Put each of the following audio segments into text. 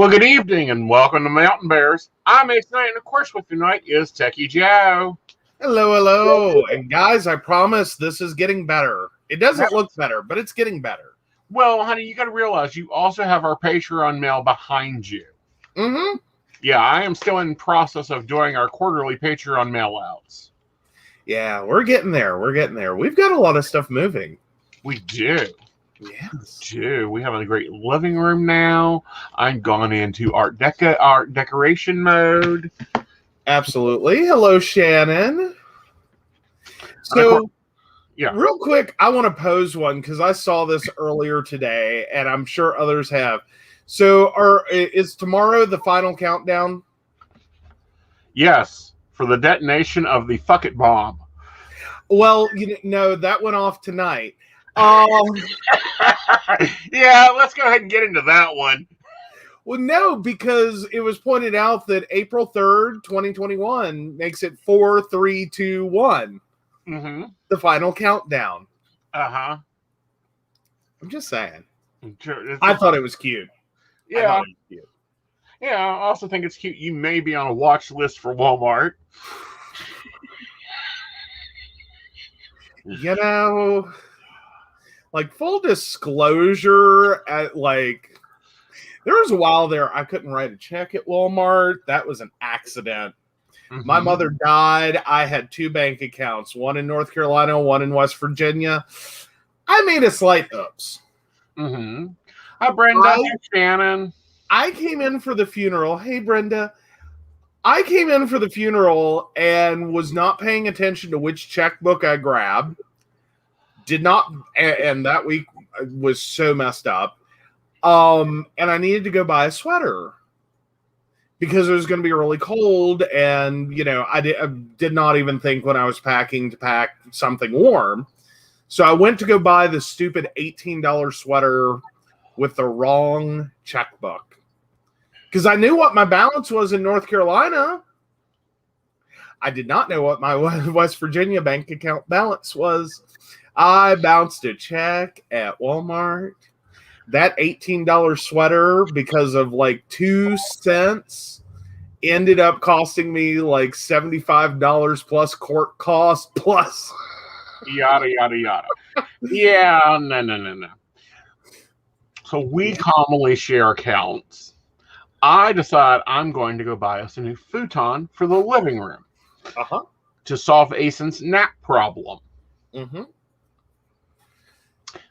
Well, good evening and welcome to Mountain Bears. I'm Aeson Knight, and of course with me tonight is Techy Joe. Hello, hello. And guys, I promise this is getting better. It doesn't look better, but it's getting better. Well, honey, you got to realize you also have our Patreon mail behind you. Mm-hmm. Yeah, I am still in process of doing our quarterly Patreon mail outs. Yeah, we're getting there. We're getting there. We've got a lot of stuff moving. We do. Yes. We have a great living room now. I'm gone into art decoration mode. Absolutely. Hello, Shannon. So, yeah. Real quick, I want to pose one because I saw this earlier today, and I'm sure others have. So, is tomorrow the final countdown? Yes, for the detonation of the fuck it bomb. Well, no, that went off tonight. Yeah, let's go ahead and get into that one. Well, no, because it was pointed out that April 3rd, 2021 makes it 4, 3, 2, 1. Mm-hmm. The final countdown. Uh-huh. I'm just saying. I thought it was cute. Yeah. Yeah, I also think it's cute. You may be on a watch list for Walmart. You know, like full disclosure, there was a while there I couldn't write a check at Walmart. That was an accident. Mm-hmm. My mother died. I had 2 bank accounts, one in North Carolina, one in West Virginia. I made a slight oops. Mm-hmm. Hi, Brenda. Hi, Shannon. I came in for the funeral. Hey, Brenda. I came in for the funeral and was not paying attention to which checkbook I grabbed. And that week was so messed up. And I needed to go buy a sweater because it was going to be really cold. And, I did not even think when I was packing to pack something warm. So I went to go buy the stupid $18 sweater with the wrong checkbook. Because I knew what my balance was in North Carolina. I did not know what my West Virginia bank account balance was. I bounced a check at Walmart. That $18 sweater, because of 2 cents, ended up costing me $75 plus court cost plus. Yada, yada, yada. Yeah, no. So we commonly share accounts. I decide I'm going to go buy us a new futon for the living room to solve Aeson's nap problem. Mm-hmm.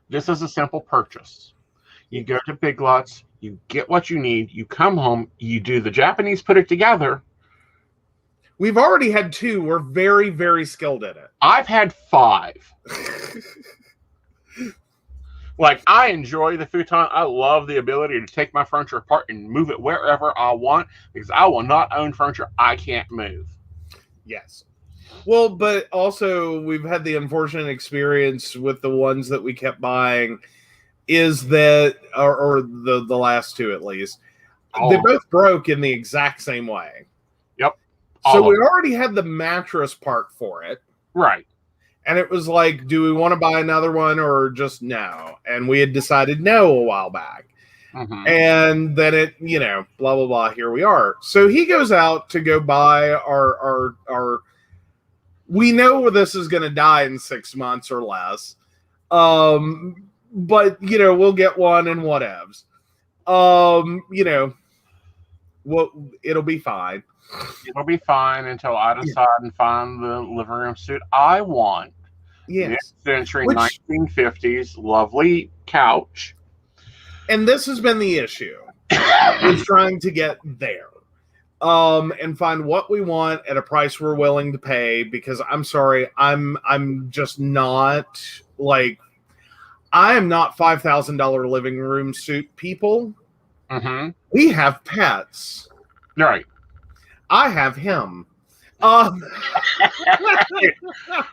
This is a simple purchase. You go to Big Lots, you get what you need, you come home, you do the Japanese put it together. We've already had 2. We're very, very skilled at it. I've had 5. I enjoy the futon. I love the ability to take my furniture apart and move it wherever I want because I will not own furniture I can't move. Yes. Well, but also we've had the unfortunate experience with the ones that we kept buying is that, or the last 2 at least, they both broke in the exact same way. Yep. So we already had the mattress part for it. Right. And it was do we want to buy another one or just no? And we had decided no a while back. Mm-hmm. And then it, blah, blah, blah, here we are. So he goes out to go buy our we know this is going to die in 6 months or less. But, we'll get one and whatevs. It'll be fine. It'll be fine until I decide and find the living room suit I want. Yes. Mid-century 1950s, lovely couch. And this has been the issue. Is trying to get there. And find what we want at a price we're willing to pay, because I'm sorry, I'm just not I am not $5,000 living room suit people. Mm-hmm. We have pets. Right. I have him.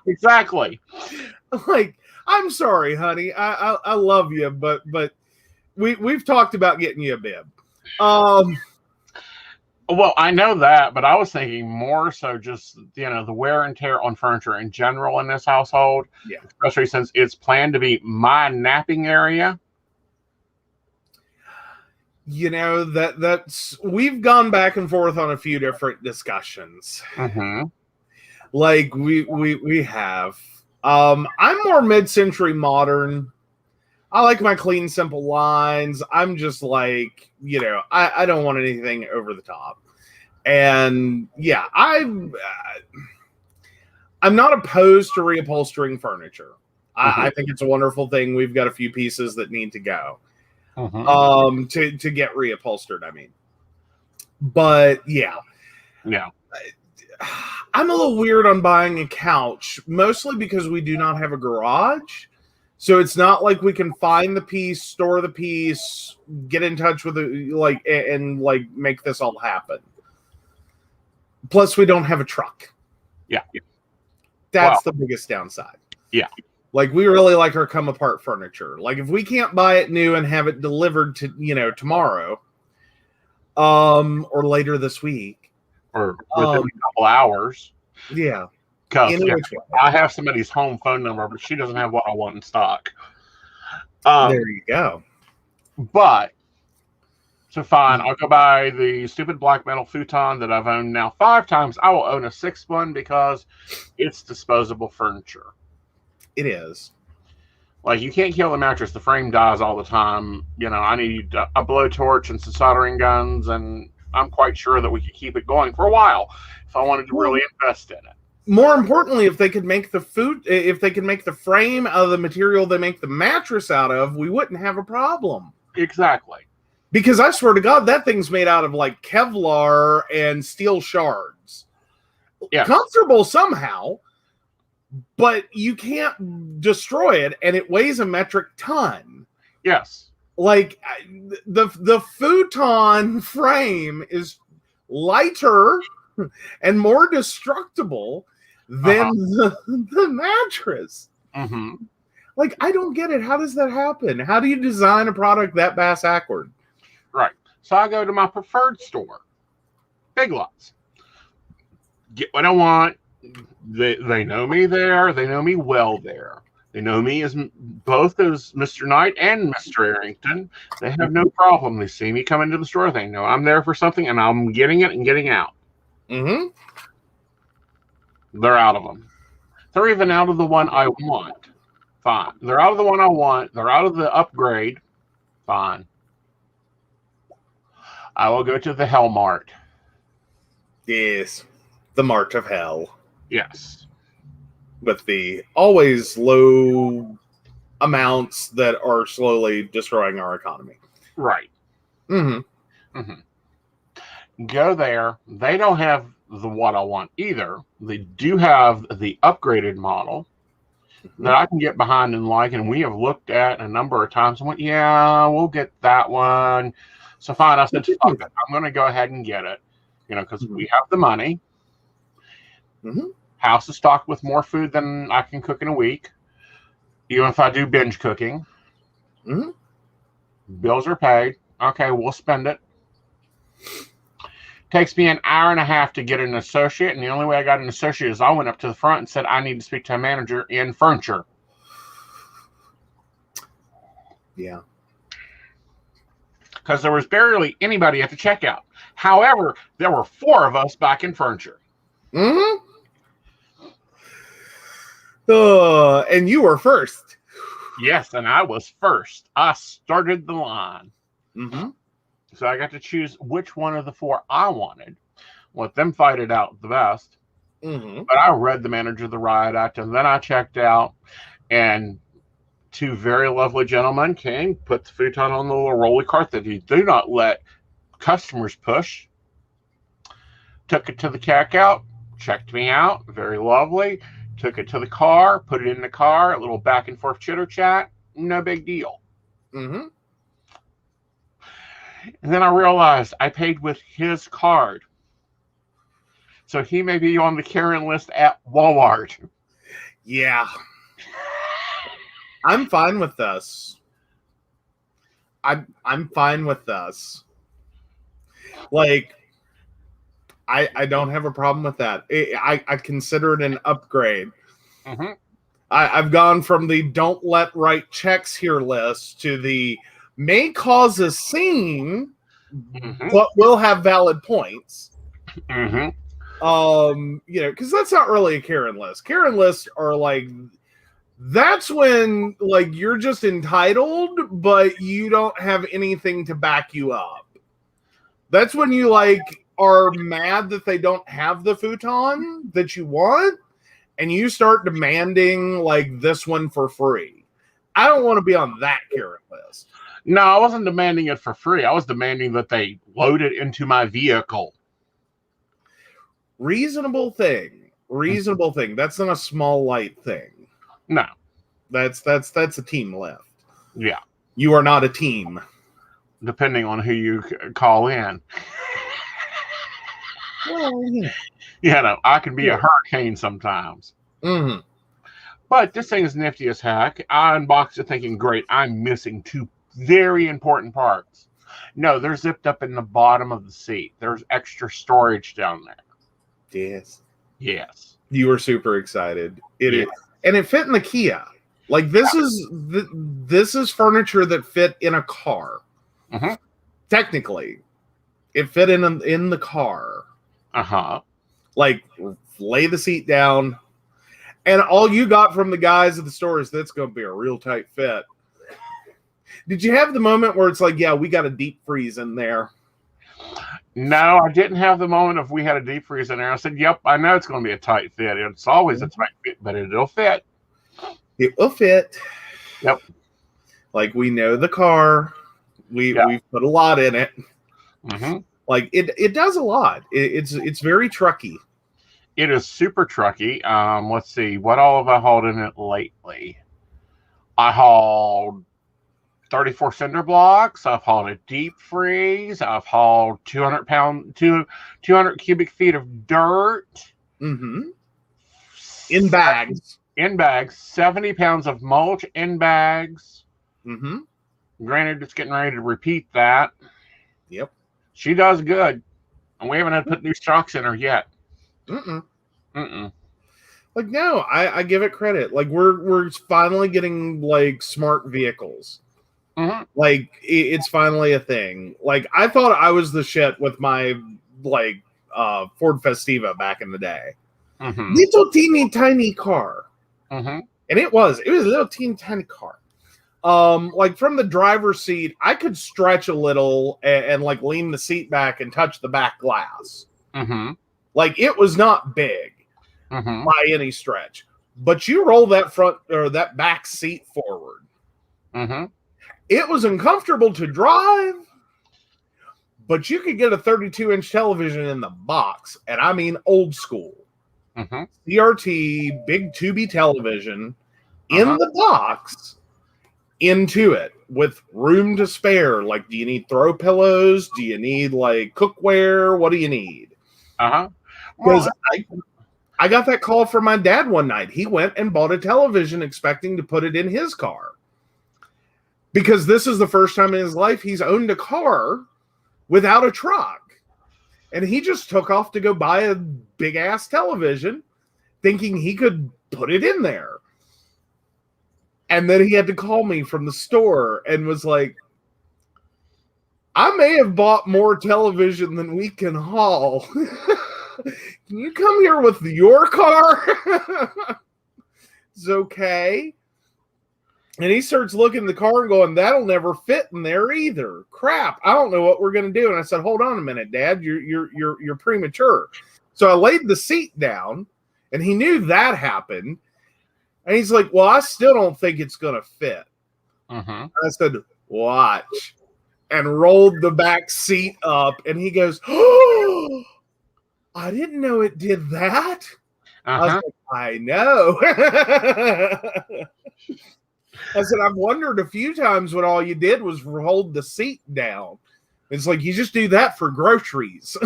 Exactly. I'm sorry, honey. I love you, but we've talked about getting you a bib. Well, I know that, but I was thinking more so just, the wear and tear on furniture in general in this household. Yeah. Especially since it's planned to be my napping area. You know, that's we've gone back and forth on a few different discussions. Mm-hmm. Like we have. I'm more mid-century modern. I like my clean, simple lines. I'm just like, you know, I don't want anything over the top. And yeah, I'm not opposed to reupholstering furniture. I think it's a wonderful thing. We've got a few pieces that need to go. To get reupholstered, I mean. But yeah. I'm a little weird on buying a couch, mostly because we do not have a garage. So it's not like we can find the piece, store the piece, get in touch with it, like, and like make this all happen. Plus, we don't have a truck. Yeah. That's the biggest downside. Yeah. Like, we really like our come apart furniture. Like, if we can't buy it new and have it delivered to, you know, tomorrow, or later this week, or within a couple hours. Yeah. Because I have somebody's home phone number, but she doesn't have what I want in stock. There you go. But, so fine, I'll go buy the stupid black metal futon that I've owned now 5 times. I will own a 6th one because it's disposable furniture. It is. Like, you can't kill the mattress. The frame dies all the time. You know, I need a blowtorch and some soldering guns, and I'm quite sure that we could keep it going for a while if I wanted to really invest in it. More importantly, if they could make the frame out of the material they make the mattress out of, we wouldn't have a problem. Exactly. Because I swear to God, that thing's made out of like Kevlar and steel shards. Yeah. Comfortable somehow, but you can't destroy it, and it weighs a metric ton. Yes. Like, the futon frame is lighter and more destructible than the mattress. Mm-hmm. Like, I don't get it. How does that happen? How do you design a product that bass-backward? Right. So I go to my preferred store, Big Lots. Get what I want. They know me there. They know me well there. They know me as both as Mr. Knight and Mr. Arrington. They have no problem. They see me come into the store. They know I'm there for something, and I'm getting it and getting out. Mm-hmm. They're out of them. They're even out of the one I want. Fine. They're out of the one I want. They're out of the upgrade. Fine. I will go to the Hell Mart. Yes. The Mart of Hell. Yes. With the always low amounts that are slowly destroying our economy. Right. Mm-hmm. Mm-hmm. Go there. They don't have the what I want either. They do have the upgraded model that I can get behind and like, and we have looked at a number of times and went, yeah, we'll get that one. So fine, I said, fuck it. I'm going to go ahead and get it, you know, because we have the money. Mm-hmm. House is stocked with more food than I can cook in a week, even if I do binge cooking. Mm-hmm. Bills are paid. Okay, we'll spend it. Takes me an hour and a half to get an associate, and the only way I got an associate is I went up to the front and said, I need to speak to a manager in furniture. Yeah. Because there was barely anybody at the checkout. However, there were 4 of us back in furniture. Mm-hmm. And you were first. Yes, and I was first. I started the line. Mm-hmm. So I got to choose which one of the 4 I wanted. Let them fight it out the best. Mm-hmm. But I read the manager of the riot act, and then I checked out, and 2 very lovely gentlemen came, put the futon on the little rolly cart that you do not let customers push. Took it to the checkout, checked me out, very lovely. Took it to the car, put it in the car, a little back and forth chitter chat, no big deal. Mm-hmm. And then I realized I paid with his card. So he may be on the Karen list at Walmart. Yeah. I'm fine with this. I'm fine with this. Like, I don't have a problem with that. I consider it an upgrade. Mm-hmm. I've gone from the don't let write checks here list to the may cause a scene, but will have valid points. Mm-hmm. You know, because that's not really a Karen list. Karen lists are like, that's when like you're just entitled, but you don't have anything to back you up. That's when you like are mad that they don't have the futon that you want, and you start demanding like this one for free. I don't want to be on that Karen list. No, I wasn't demanding it for free. I was demanding that they load it into my vehicle. Reasonable thing. That's not a small light thing. No. That's a team left. Yeah. You are not a team. Depending on who you call in. Well, yeah. You know, I can be a hurricane sometimes. Mm-hmm. But this thing is nifty as heck. I unboxed it thinking, great, I'm missing two very important parts. No, they're zipped up in the bottom of the seat. There's extra storage down there. Yes. Yes. You were super excited. It is. And it fit in the Kia. Like this is furniture that fit in a car. Mm-hmm. Technically, it fit in the car. Uh-huh. Like lay the seat down, and all you got from the guys at the store is that's going to be a real tight fit. Did you have the moment where it's like, yeah, we got a deep freeze in there? No, I didn't have the moment of we had a deep freeze in there. I said, yep, I know it's going to be a tight fit. It's always a tight fit, but it'll fit. It will fit. Yep. Like we know the car. We've put a lot in it. Mm-hmm. Like it does a lot. It's very trucky. It is super trucky. Let's see. What all have I hauled in it lately? I hauled 34 cinder blocks. I've hauled a deep freeze. I've hauled 200 cubic feet of dirt. Mm-hmm. In bags. 70 pounds of mulch in bags. Mm-hmm. Granted, it's getting ready to repeat that. Yep. She does good. And we haven't had to put new shocks in her yet. Mm-mm. Mm-mm. Like, no, I give it credit. Like, we're finally getting, like, smart vehicles. Mm-hmm. Like, it's finally a thing. Like, I thought I was the shit with my, like, Ford Festiva back in the day. Mm-hmm. Little teeny tiny car. Mm-hmm. And it was a little teeny tiny car. Like from the driver's seat, I could stretch a little and like lean the seat back and touch the back glass. Mm-hmm. Like it was not big by any stretch, but you roll that front or that back seat forward. Mm-hmm. It was uncomfortable to drive, but you could get a 32-inch television in the box, and I mean old school. Mm-hmm. CRT, big tubey television in the box into it with room to spare. Like, do you need throw pillows? Do you need like cookware? What do you need? Because I got that call from my dad one night. He went and bought a television expecting to put it in his car. Because this is the first time in his life he's owned a car without a truck. And he just took off to go buy a big-ass television thinking he could put it in there. And then he had to call me from the store and was like, I may have bought more television than we can haul. Can you come here with your car? It's okay. And he starts looking at the car and going, that'll never fit in there either. Crap, I don't know what we're going to do. And I said, hold on a minute, Dad, you're premature. So I laid the seat down, and he knew that happened. And he's like, well, I still don't think it's going to fit. I said, watch. And rolled the back seat up, and he goes, oh, I didn't know it did that. I was like, I know. I said, I've wondered a few times when all you did was hold the seat down. It's like, you just do that for groceries.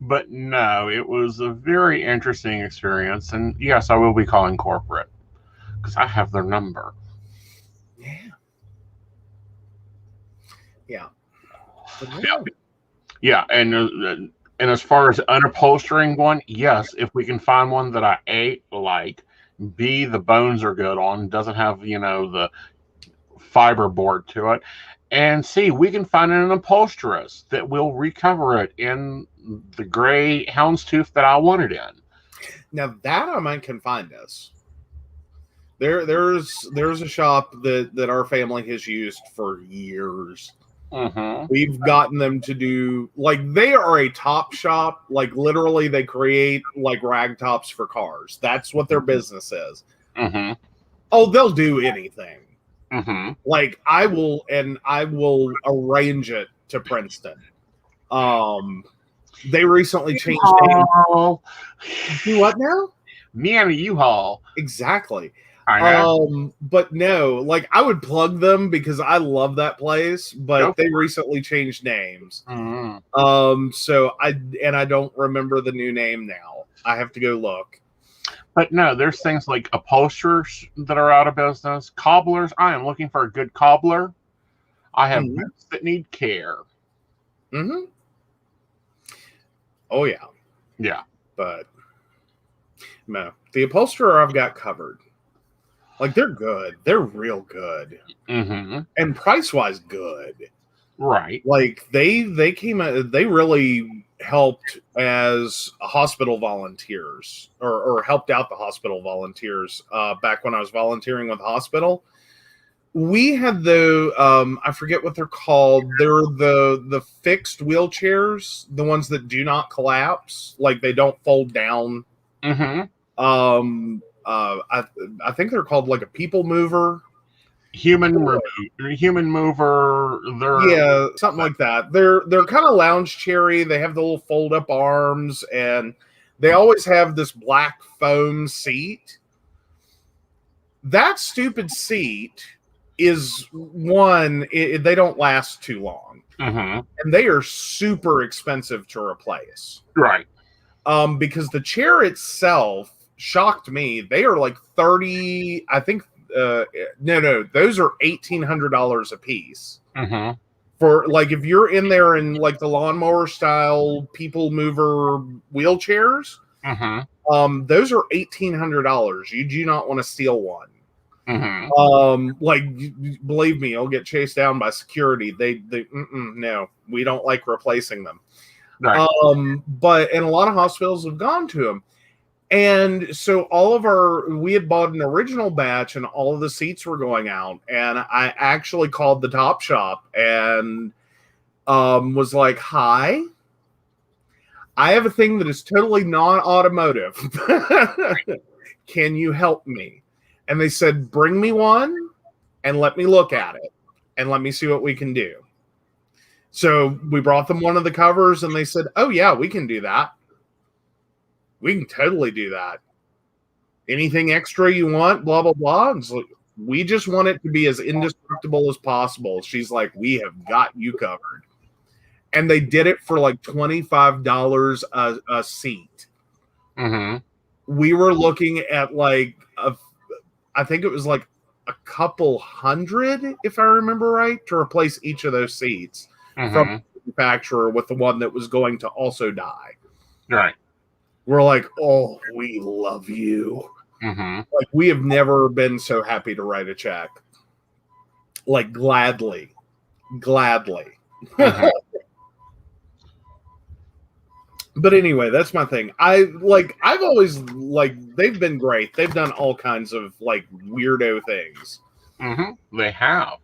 But no, it was a very interesting experience. And yes, I will be calling corporate because I have their number. Yeah. Yeah. And as far as unupholstering one, yes, if we can find one that I A, like, B, the bones are good on, doesn't have, the fiberboard to it, and see, we can find an upholsterist that will recover it in the gray houndstooth that I want it in. Now that I might can find us. There's a shop that our family has used for years. Mm-hmm. We've gotten them to do, like, they are a top shop. Like, literally, they create like rag tops for cars. That's what their business is. Mm-hmm. Oh, they'll do anything. Mm-hmm. Like, I will arrange it to Princeton. They recently changed names. Do what now? Me and a U-Haul. Exactly. I know. But no, like, I would plug them because I love that place, but they recently changed names. Mm-hmm. So I don't remember the new name now. I have to go look. But no, there's things like upholsterers that are out of business, cobblers. I am looking for a good cobbler. I have boots that need care. Mm-hmm. Oh yeah. Yeah. But no, the upholsterer I've got covered. Like, they're good. They're real good. Mm-hmm. And price-wise good. Right. Like, they really helped as hospital volunteers or helped out the hospital volunteers back when I was volunteering with the hospital. We had I forget what they're called. They're the fixed wheelchairs, the ones that do not collapse, like they don't fold down. Mm-hmm. I think they're called like a people mover. Human mover. Yeah, something like that. They're kind of lounge cherry. They have the little fold up arms, and they always have this black foam seat. That stupid seat is one. They don't last too long, and they are super expensive to replace. Right. Because the chair itself shocked me. They are like 30. I think. No, those are $1,800 a piece. Mm-hmm. For like, if you're in there in like the lawnmower style people mover wheelchairs, those are $1,800. You do not want to steal one. Like, believe me, you'll get chased down by security. They no, we don't like replacing them. Right. But and a lot of hospitals have gone to them. And so we had bought an original batch and all of the seats were going out. And I actually called the top shop and was like, hi, I have a thing that is totally non-automotive. Can you help me? And they said, bring me one and let me look at it and let me see what we can do. So we brought them one of the covers and they said, oh yeah, we can do that. We can totally do that. Anything extra you want, blah, blah, blah. And so we just want it to be as indestructible as possible. She's like, we have got you covered. And they did it for like $25 a seat. We were looking at like, I think it was like a couple hundred, if I remember right, to replace each of those seats from the manufacturer with the one that was going to also die. Right. We're like, oh, we love you. Like, we have never been so happy to write a check. Like, gladly. But anyway, that's my thing. I've always, like, they've been great. They've done all kinds of, like, weirdo things. They have.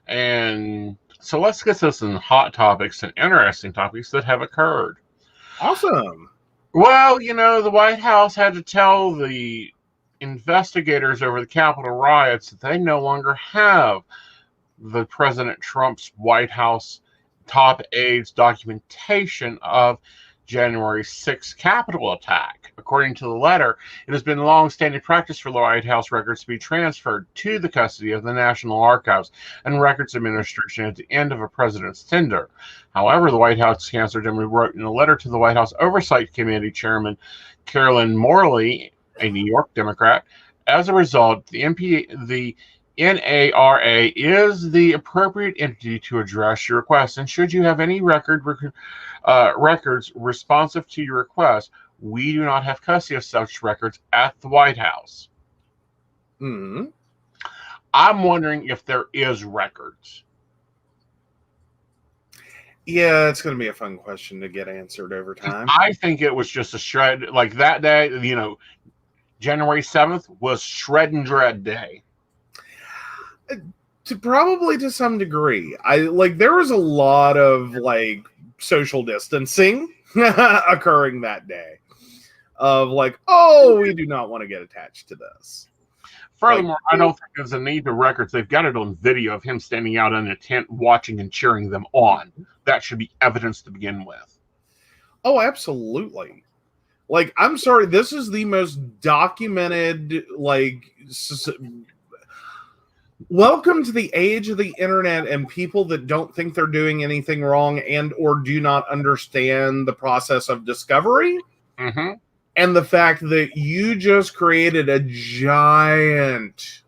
And so let's get to some hot topics and interesting topics that have occurred. Awesome. Well, the White House had to tell the investigators over the Capitol riots that they no longer have the President Trump's White House top aides' documentation of January 6th Capitol attack. According to the letter, it has been long-standing practice for the White House records to be transferred to the custody of the National Archives and Records Administration at the end of a president's tenure. However, the White House Chancellor General wrote in a letter to the White House Oversight Committee Chairman Carolyn Morley, a New York Democrat, as a result, the NARA is the appropriate entity to address your request, and should you have any records responsive to your request, we do not have custody of such records at the White House. I'm wondering if there is records. Yeah, it's going to be a fun question to get answered over time. I think it was just a shred. Like that day, January 7th was Shred and Dread Day. Probably to some degree. There was a lot of social distancing occurring that day. Of we do not want to get attached to this. Furthermore, I don't think there's a need for records. They've got it on video of him standing out in a tent watching and cheering them on. That should be evidence to begin with. Oh, absolutely. I'm sorry, this is the most documented, welcome to the age of the internet and people that don't think they're doing anything wrong and or do not understand the process of discovery. Mm-hmm. And the fact that you just created a giant,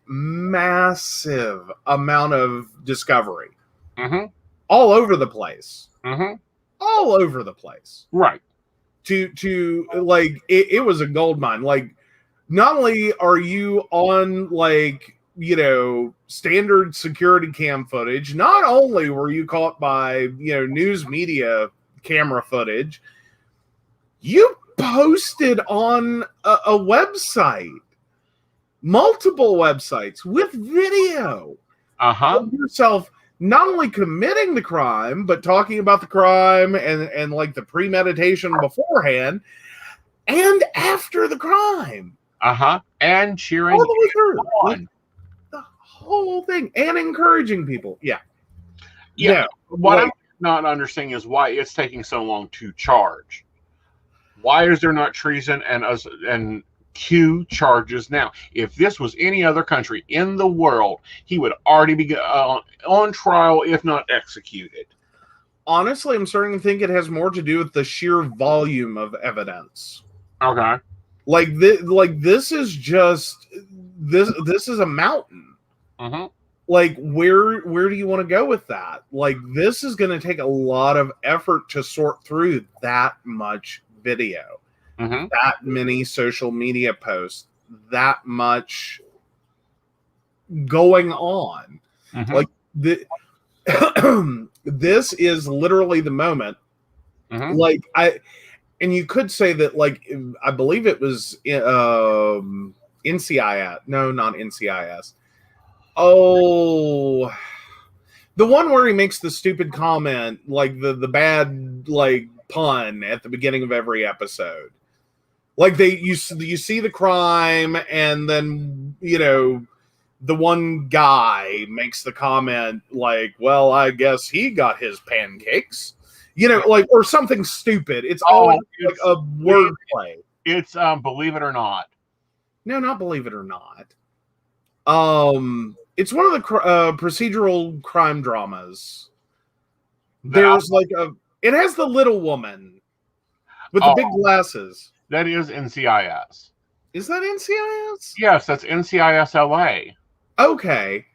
massive amount of discovery all over the place. All over the place. Right. It was a gold mine. Not only are you on standard security cam footage, not only were you caught by, news media camera footage, you posted on a website, multiple websites with video of yourself not only committing the crime, but talking about the crime and the premeditation beforehand and after the crime. And cheering all the way through. The whole thing. And encouraging people. Yeah. What I'm not understanding is why it's taking so long to charge. Why is there not treason and Q charges now? If this was any other country in the world, he would already be on trial, if not executed. Honestly, I'm starting to think it has more to do with the sheer volume of evidence. Okay. This is just this is a mountain. Where do you want to go with that? This is going to take a lot of effort to sort through that much video, that many social media posts, that much going on. This is literally the moment. And you could say that, I believe it was NCIS. No, not NCIS. Oh, the one where he makes the stupid comment, the bad, pun at the beginning of every episode. You see the crime, and then, the one guy makes the comment, well, I guess he got his pancakes. Or something stupid. It's always a wordplay. It's Believe It or Not. No, not Believe It or Not. It's one of the procedural crime dramas. There's it has the little woman with the big glasses. That is NCIS. Is that NCIS? Yes, that's NCIS LA. Okay.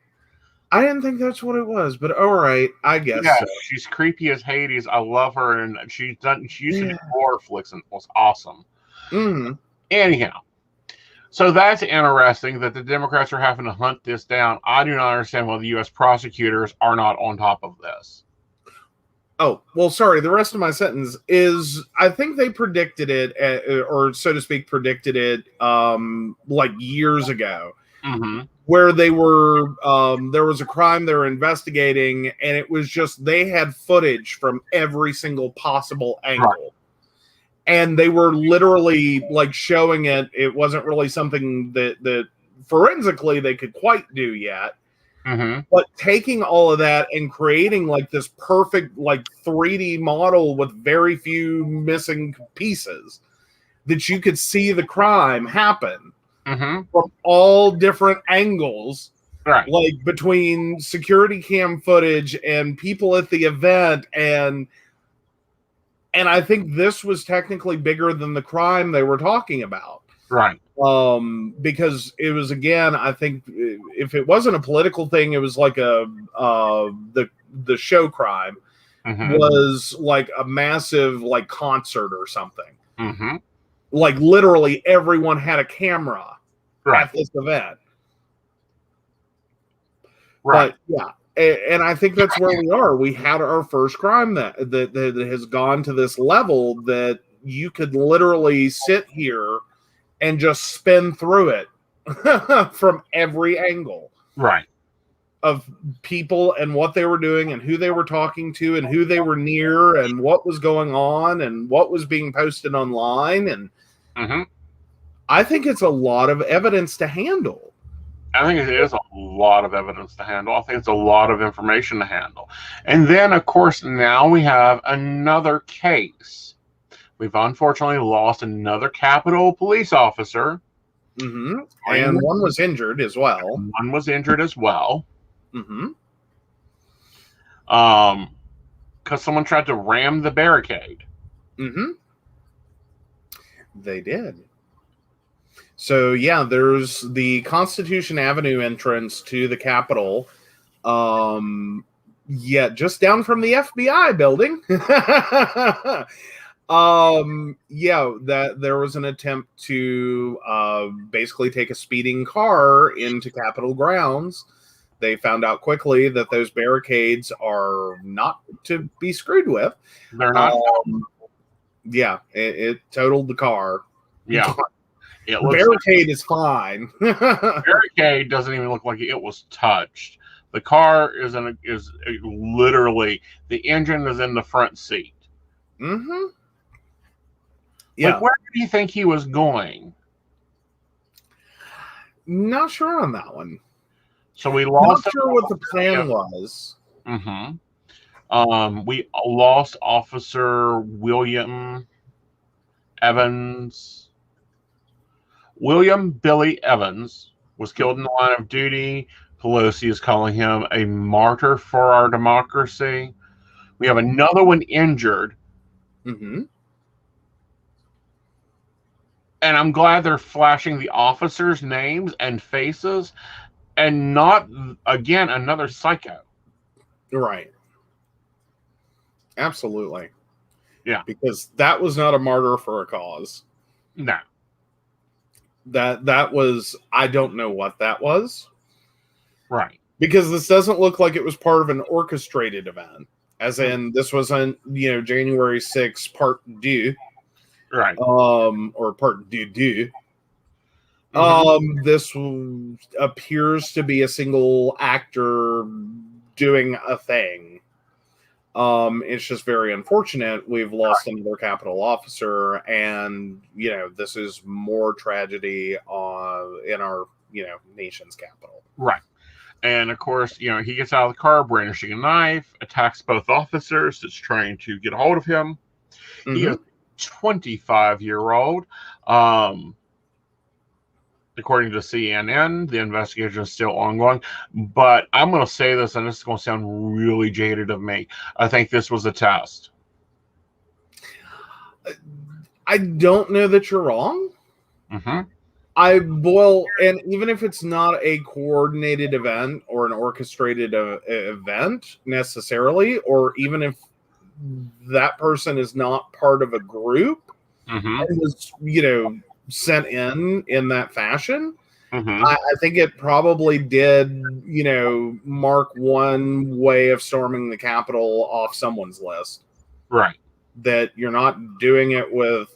I didn't think that's what it was, but all right, I guess. Yeah, so. She's creepy as Hades. I love her, and she used to do horror flicks, and it was awesome. Anyhow, so that's interesting that the Democrats are having to hunt this down. I do not understand why the U.S. prosecutors are not on top of this. Oh, well, sorry. The rest of my sentence is, I think they predicted it, or so to speak, predicted it years ago. Where they were, there was a crime they were investigating, and it was just, they had footage from every single possible angle. Right. And they were literally showing it. It wasn't really something that forensically they could quite do yet. But taking all of that and creating this perfect 3D model with very few missing pieces that you could see the crime happen. From all different angles, right? Between security cam footage and people at the event, and I think this was technically bigger than the crime they were talking about, right? Because it was, again, I think if it wasn't a political thing, it was the show crime was a massive concert or something. Literally everyone had a camera Right. at this event. Right. But yeah, and I think that's where we are. We had our first crime that has gone to this level that you could literally sit here and just spin through it from every angle Right. of people and what they were doing and who they were talking to and who they were near and what was going on and what was being posted online. And I think it's a lot of evidence to handle. I think it is a lot of evidence to handle. I think it's a lot of information to handle. And then, of course, now we have another case. We've unfortunately lost another Capitol police officer. And one was injured as well. One was injured as well. Because someone tried to ram the barricade. They did. So, yeah, there's the Constitution Avenue entrance to the Capitol. Yeah, just down from the FBI building. Yeah, that there was an attempt to basically take a speeding car into Capitol grounds. They found out quickly that those barricades are not to be screwed with. They're not. Yeah, it totaled the car. Yeah. The barricade is fine. Barricade doesn't even look like it was touched. The car is literally, the engine is in the front seat. Yeah. Like, where do you think he was going? Not sure on that one. So we lost. Not sure what the plan was. We lost Officer William Evans. William Billy Evans was killed in the line of duty. Pelosi is calling him a martyr for our democracy. We have another one injured. And I'm glad they're flashing the officers' names and faces and not, again, another psycho. Right. Absolutely. Yeah. Because that was not a martyr for a cause. No. That was, I don't know what that was. Right. Because this doesn't look like it was part of an orchestrated event. As in, this wasn't, January 6th, part deux. Right. Or part deux. This appears to be a single actor doing a thing. It's just very unfortunate. We've lost another Capitol officer, and this is more tragedy in our nation's capital. Right. And of course, he gets out of the car brandishing a knife, attacks both officers that's trying to get a hold of him. He is a 25-year-old. According to CNN, the investigation is still ongoing. But I'm going to say this, and this is going to sound really jaded of me. I think this was a test. I don't know that you're wrong. And even if it's not a coordinated event or an orchestrated event necessarily, or even if that person is not part of a group and was, sent in that fashion, I think it probably did, mark one way of storming the Capitol off someone's list. Right. That you're not doing it with,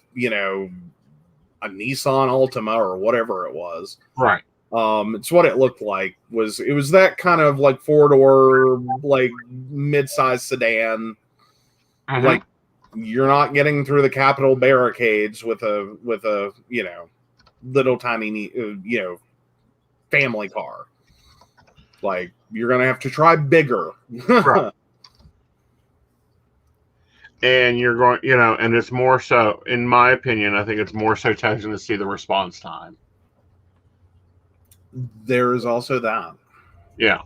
a Nissan Altima or whatever it was. Right. It's what it looked like. It was that kind of like 4-door, like mid-sized sedan. Like, you're not getting through the Capitol barricades with a little tiny family car. Like, you're gonna have to try bigger. Right. And you're going, and it's more so, in my opinion, I think it's more so touching to see the response time. There is also that. Yeah.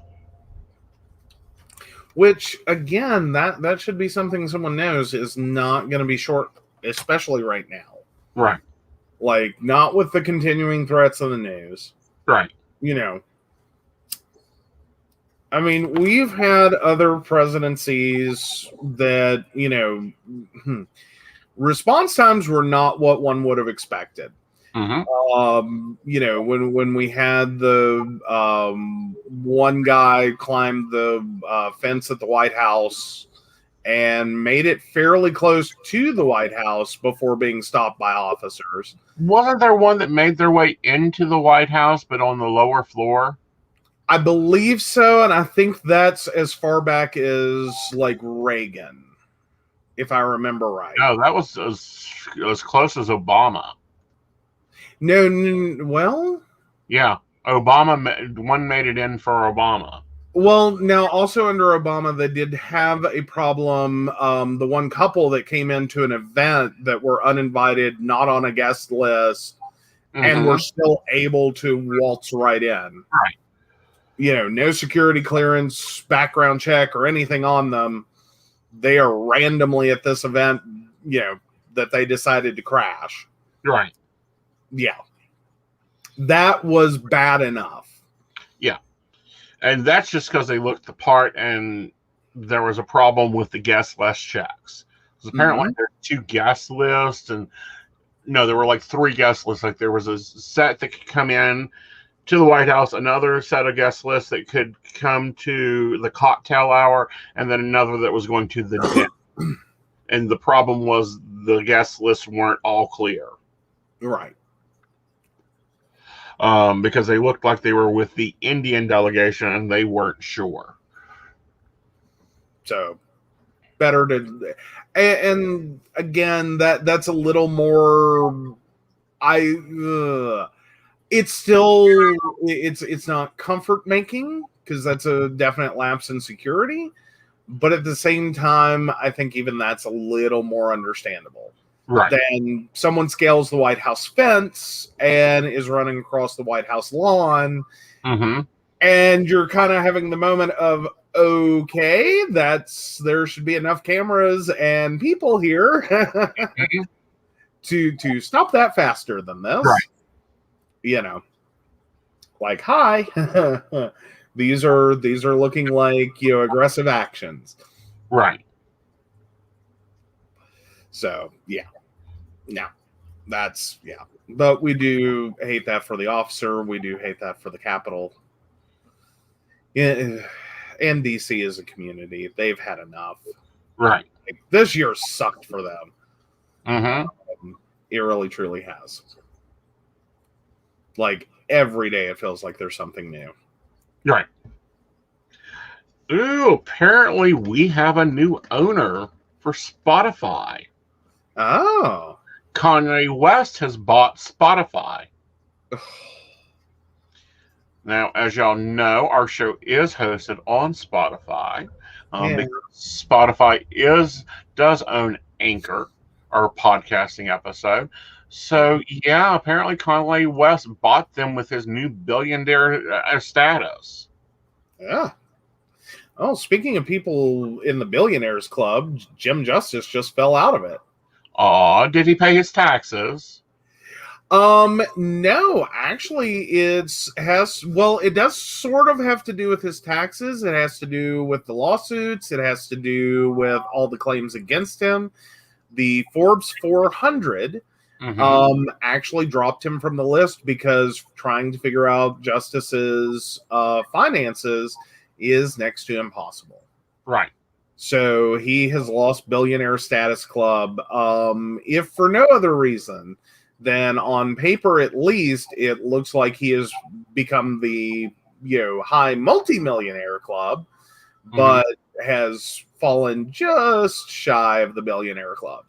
Which, again, that should be something someone knows is not going to be short, especially right now. Right. Like, not with the continuing threats of the news. Right. I mean, we've had other presidencies that, response times were not what one would have expected. When we had the one guy climb the fence at the White House and made it fairly close to the White House before being stopped by officers. Wasn't there one that made their way into the White House, but on the lower floor? I believe so, and I think that's as far back as like Reagan, if I remember right. No, that was as close as Obama. No, well, yeah, one made it in for Obama. Well, now also under Obama, they did have a problem. The one couple that came into an event that were uninvited, not on a guest list, and were still able to waltz right in. Right. No security clearance, background check, or anything on them. They are randomly at this event, that they decided to crash. Right. Yeah. That was bad enough. Yeah. And that's just because they looked the part and there was a problem with the guest list checks. Because apparently there are 2 guest lists, and no, there were like 3 guest lists. Like there was a set that could come in to the White House, another set of guest lists that could come to the cocktail hour, and then another that was going to the dinner. And the problem was the guest lists weren't all clear. Right. Because they looked like they were with the Indian delegation and they weren't sure. So better to, and again, that's a little more, it's still, it's not comfort making, because that's a definite lapse in security. But at the same time, I think even that's a little more understandable. Right. Then someone scales the White House fence and is running across the White House lawn, and you're kind of having the moment of, okay, there should be enough cameras and people here to stop that faster than this. Right. Like, hi, these are looking like aggressive actions. Right. So, yeah. No, that's, yeah. But we do hate that for the officer. We do hate that for the Capitol. Yeah, and DC as a community. They've had enough. Right. Like, this year sucked for them. It really, truly has. Like, every day it feels like there's something new. Right. Ooh, apparently we have a new owner for Spotify. Oh. Kanye West has bought Spotify. Now, as y'all know, our show is hosted on Spotify. Because Spotify does own Anchor, our podcasting episode. So, yeah, apparently Kanye West bought them with his new billionaire status. Yeah. Oh, speaking of people in the billionaires club, Jim Justice just fell out of it. Did he pay his taxes? No, actually it does sort of have to do with his taxes. It has to do with the lawsuits. It has to do with all the claims against him. The Forbes 400 actually dropped him from the list because trying to figure out Justice's finances is next to impossible. Right. So he has lost billionaire status club. If for no other reason than on paper, at least, it looks like he has become the high multimillionaire club, but has fallen just shy of the billionaire club.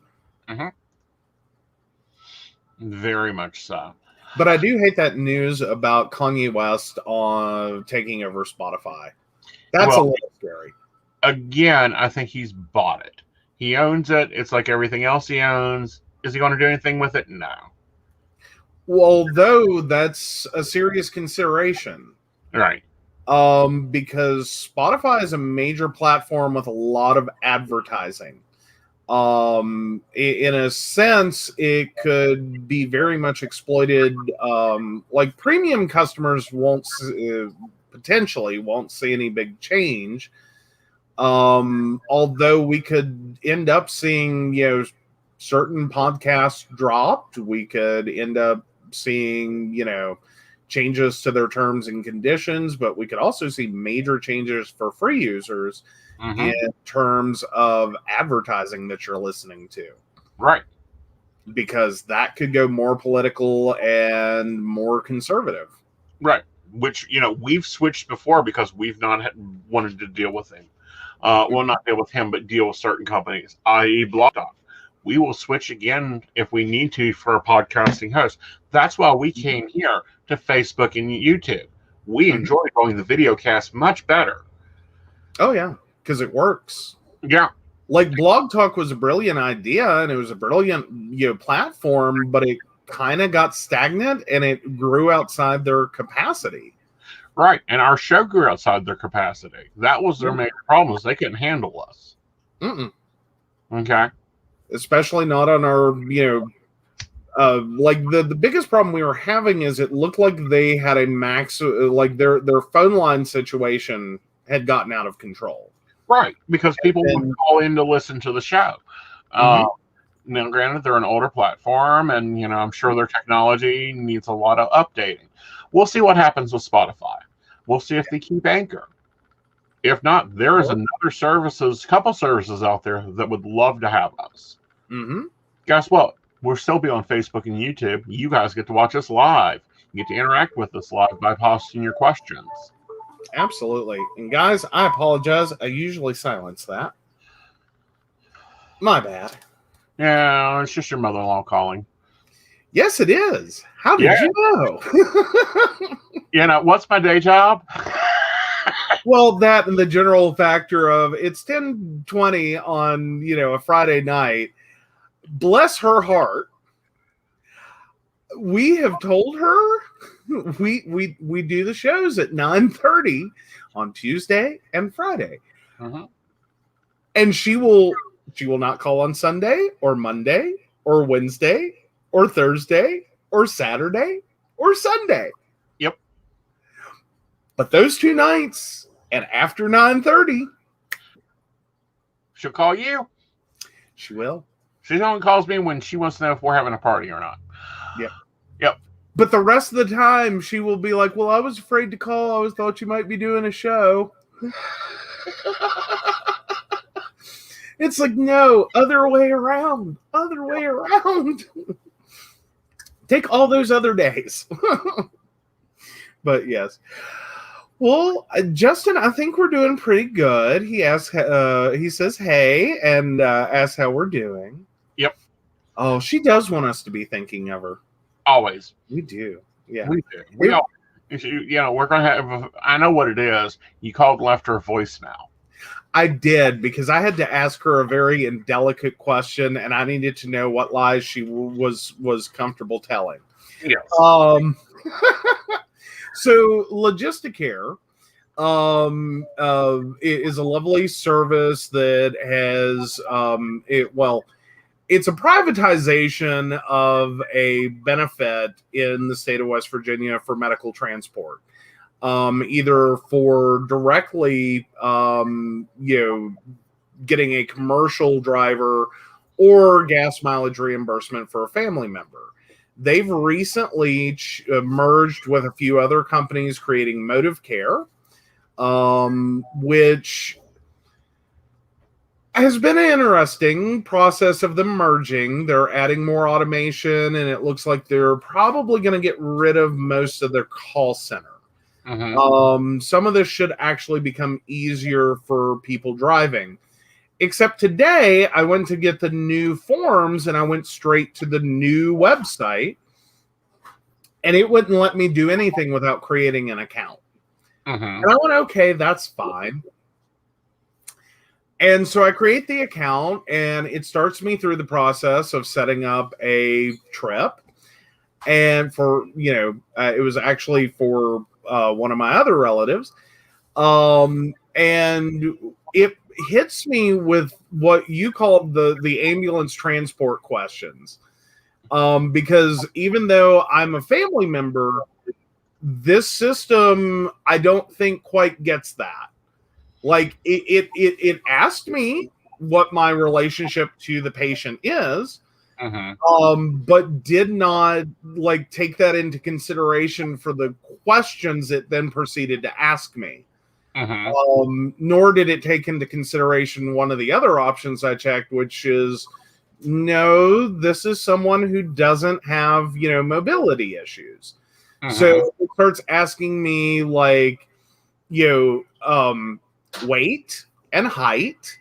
Very much so. But I do hate that news about Kanye West on taking over Spotify. That's a little scary. Again, I think he's bought it. He owns it. It's like everything else he owns. Is he going to do anything with it? No. Well, though, that's a serious consideration. Right. Because Spotify is a major platform with a lot of advertising. In a sense, it could be very much exploited. Like premium customers potentially won't see any big change. Although we could end up seeing, certain podcasts dropped, we could end up seeing, changes to their terms and conditions, but we could also see major changes for free users in terms of advertising that you're listening to. Right. Because that could go more political and more conservative. Right. Which, we've switched before because we've not wanted to deal with him. Well, not deal with him, but deal with certain companies, i.e. Blog Talk. We will switch again if we need to for a podcasting host. That's why we came here to Facebook and YouTube. We enjoy going the video cast much better. Oh, yeah, because it works. Yeah. Like Blog Talk was a brilliant idea and it was a brilliant platform, but it kind of got stagnant and it grew outside their capacity. Right. And our show grew outside their capacity. That was their major problem, is they couldn't handle us. Okay. Especially not on our, like the biggest problem we were having is it looked like they had a max, like their phone line situation had gotten out of control. Right, because people would call in to listen to the show. Now, granted, they're an older platform, and I'm sure their technology needs a lot of updating. We'll see what happens with Spotify. We'll see if they keep Anchor. If not, there is couple services out there that would love to have us. Guess what? We'll still be on Facebook and YouTube. You guys get to watch us live. You get to interact with us live by posting your questions. Absolutely. And guys, I apologize. I usually silence that. My bad. Yeah, it's just your mother-in-law calling. Yes, it is. How did you know? What's my day job? Well, that and the general factor of it's 10:20 on, a Friday night. Bless her heart. We have told her we do the shows at 9:30 on Tuesday and Friday. And she will not call on Sunday or Monday or Wednesday or Thursday or Saturday or Sunday. Yep. But those 2 nights and after 9:30, she'll call you. She will. She only calls me when she wants to know if we're having a party or not. Yep. But the rest of the time, she will be like, well, I was afraid to call. I always thought you might be doing a show. It's like, no, other way around. Take all those other days. But yes. Well, Justin, I think we're doing pretty good. He says, hey, and asks how we're doing. Yep. Oh, she does want us to be thinking of her. Always. We do. Yeah. We do. We're going to have, I know what it is. You called, left her a voicemail. I did, because I had to ask her a very indelicate question, and I needed to know what lies she was comfortable telling. Yes. So Logisticare is a lovely service that has it's a privatization of a benefit in the state of West Virginia for medical transport, either for directly getting a commercial driver or gas mileage reimbursement for a family member. They've recently merged with a few other companies creating Motive Care, which has been an interesting process of them merging. They're adding more automation, and it looks like they're probably going to get rid of most of their call center. Some of this should actually become easier for people driving. Except today, I went to get the new forms, and I went straight to the new website, and it wouldn't let me do anything without creating an account. And I went, okay, that's fine. And so I create the account, and it starts me through the process of setting up a trip. And for, it was actually for one of my other relatives. And it hits me with what you call the ambulance transport questions. Because even though I'm a family member, this system, I don't think quite gets that. Like it asked me what my relationship to the patient is, but did not like take that into consideration for the questions it then proceeded to ask me. Nor did it take into consideration one of the other options I checked, which is, no, this is someone who doesn't have, mobility issues. So it starts asking me like, weight and height,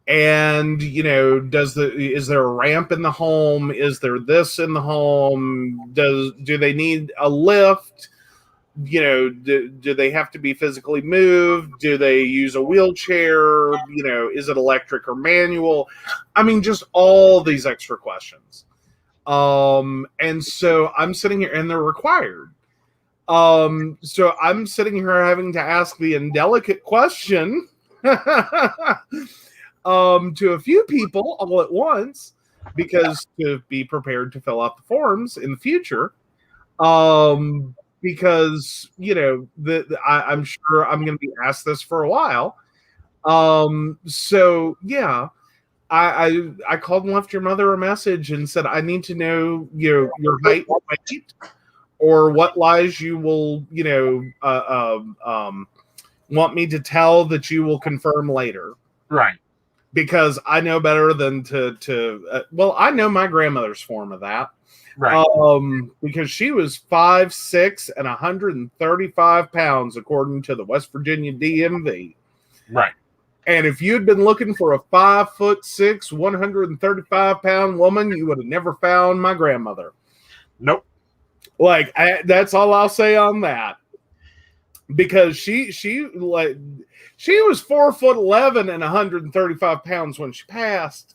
and is there a ramp in the home? Is there this in the home? Do they need a lift? Do they have to be physically moved? Do they use a wheelchair? Is it electric or manual? Just all these extra questions. And so I'm sitting here, and they're required. So I'm sitting here having to ask the indelicate question to a few people all at once, because to be prepared to fill out the forms in the future. Because I'm sure I'm going to be asked this for a while. So yeah, I called and left your mother a message and said, I need to know your height and weight, or what lies you will want me to tell that you will confirm later. Right. Because I know better than well, I know my grandmother's form of that. Right. Because she was 5'6" and 135 pounds, according to the West Virginia DMV. Right. And if you'd been looking for a 5'6", 135 pound woman, you would have never found my grandmother. Nope. Like, that's all I'll say on that. Because she was 4'11" and 135 pounds when she passed.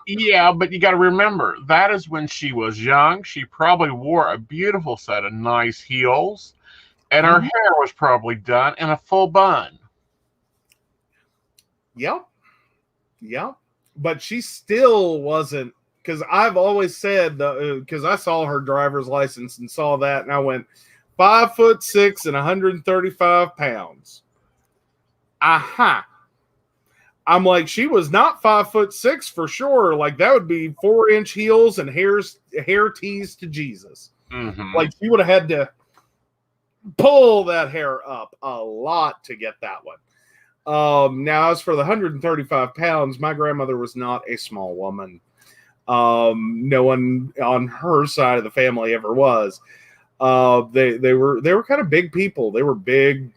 Yeah, but you got to remember, that is when she was young. She probably wore a beautiful set of nice heels, and her hair was probably done in a full bun. Yep. But she still wasn't, because I've always said, because I saw her driver's license and saw that, and I went, 5'6" and 135 pounds. Aha. I'm like, she was not 5'6" for sure. Like, that would be 4-inch heels and hair teased to Jesus. Like, she would have had to pull that hair up a lot to get that one. Now, as for the 135 pounds, my grandmother was not a small woman. No one on her side of the family ever was. They were kind of big people. They were big,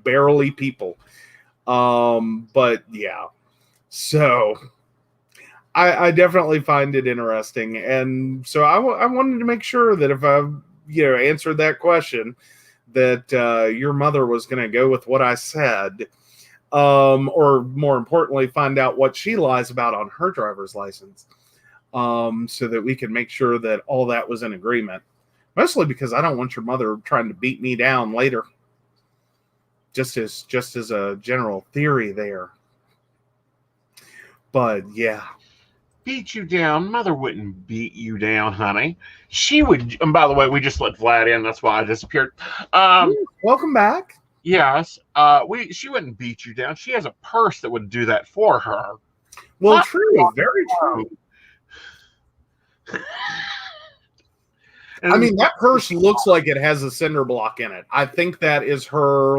barely people. But yeah, so I definitely find it interesting. And so I wanted to make sure that if I, answered that question, that your mother was going to go with what I said, or more importantly, find out what she lies about on her driver's license, so that we can make sure that all that was in agreement. Mostly because I don't want your mother trying to beat me down later. Just as a general theory there. But yeah. Beat you down? Mother wouldn't beat you down, honey. She would. And by the way, we just let Vlad in. That's why I disappeared. Welcome back. Yes. She wouldn't beat you down. She has a purse that would do that for her. Well, true. Very true. That purse looks like it has a cinder block in it. I think that is her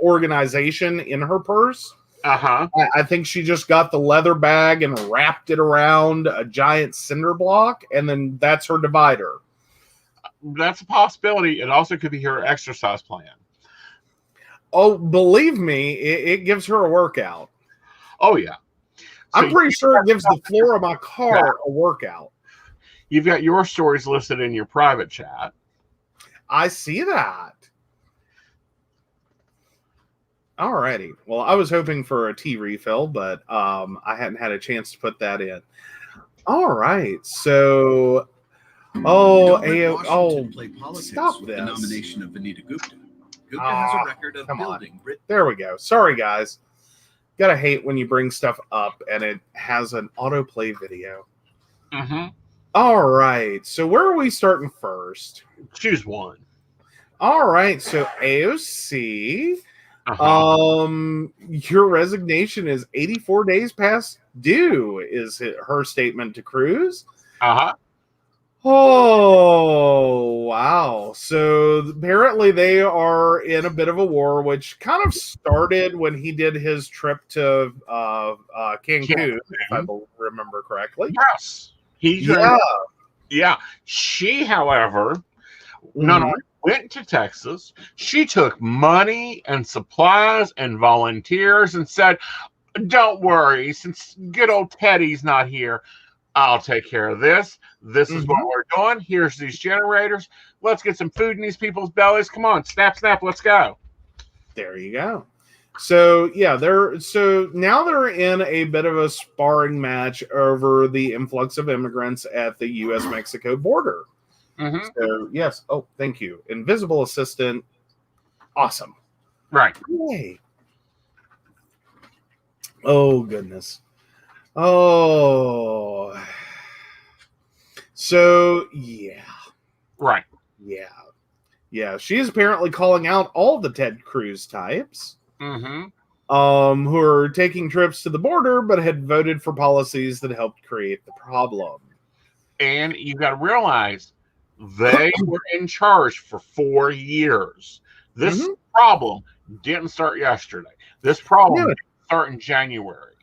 organization in her purse. I think she just got the leather bag and wrapped it around a giant cinder block, and then that's her divider. That's a possibility. It also could be her exercise plan. Oh, believe me, it gives her a workout. Oh, yeah. I'm pretty sure it gives the floor of my car a workout. You've got your stories listed in your private chat. I see that. Alrighty. Well, I was hoping for a tea refill, but I hadn't had a chance to put that in. All right. So, stop this. The nomination of Vanita Gupta. Gupta has a record of building. There we go. Sorry, guys. Gotta hate when you bring stuff up and it has an autoplay video. All right. So where are we starting first? Choose one. All right. So AOC. Your resignation is 84 days past due, is her statement to Cruz. Oh, wow. So apparently they are in a bit of a war, which kind of started when he did his trip to Cancun, if I remember correctly. Yes. Yeah. She, however, not only went to Texas, she took money and supplies and volunteers and said, don't worry, since good old Teddy's not here, I'll take care of this. This is what we're doing. Here's these generators. Let's get some food in these people's bellies. Come on, snap, snap, let's go. There you go. So yeah, now they're in a bit of a sparring match over the influx of immigrants at the U.S.-Mexico border. So yes, oh, thank you, invisible assistant, awesome, right? Yay. Oh goodness. Oh, so yeah, right, yeah. She is apparently calling out all the Ted Cruz types, who are taking trips to the border, but had voted for policies that helped create the problem. And you got to realize they were in charge for 4 years. This problem didn't start yesterday. This problem didn't start in January.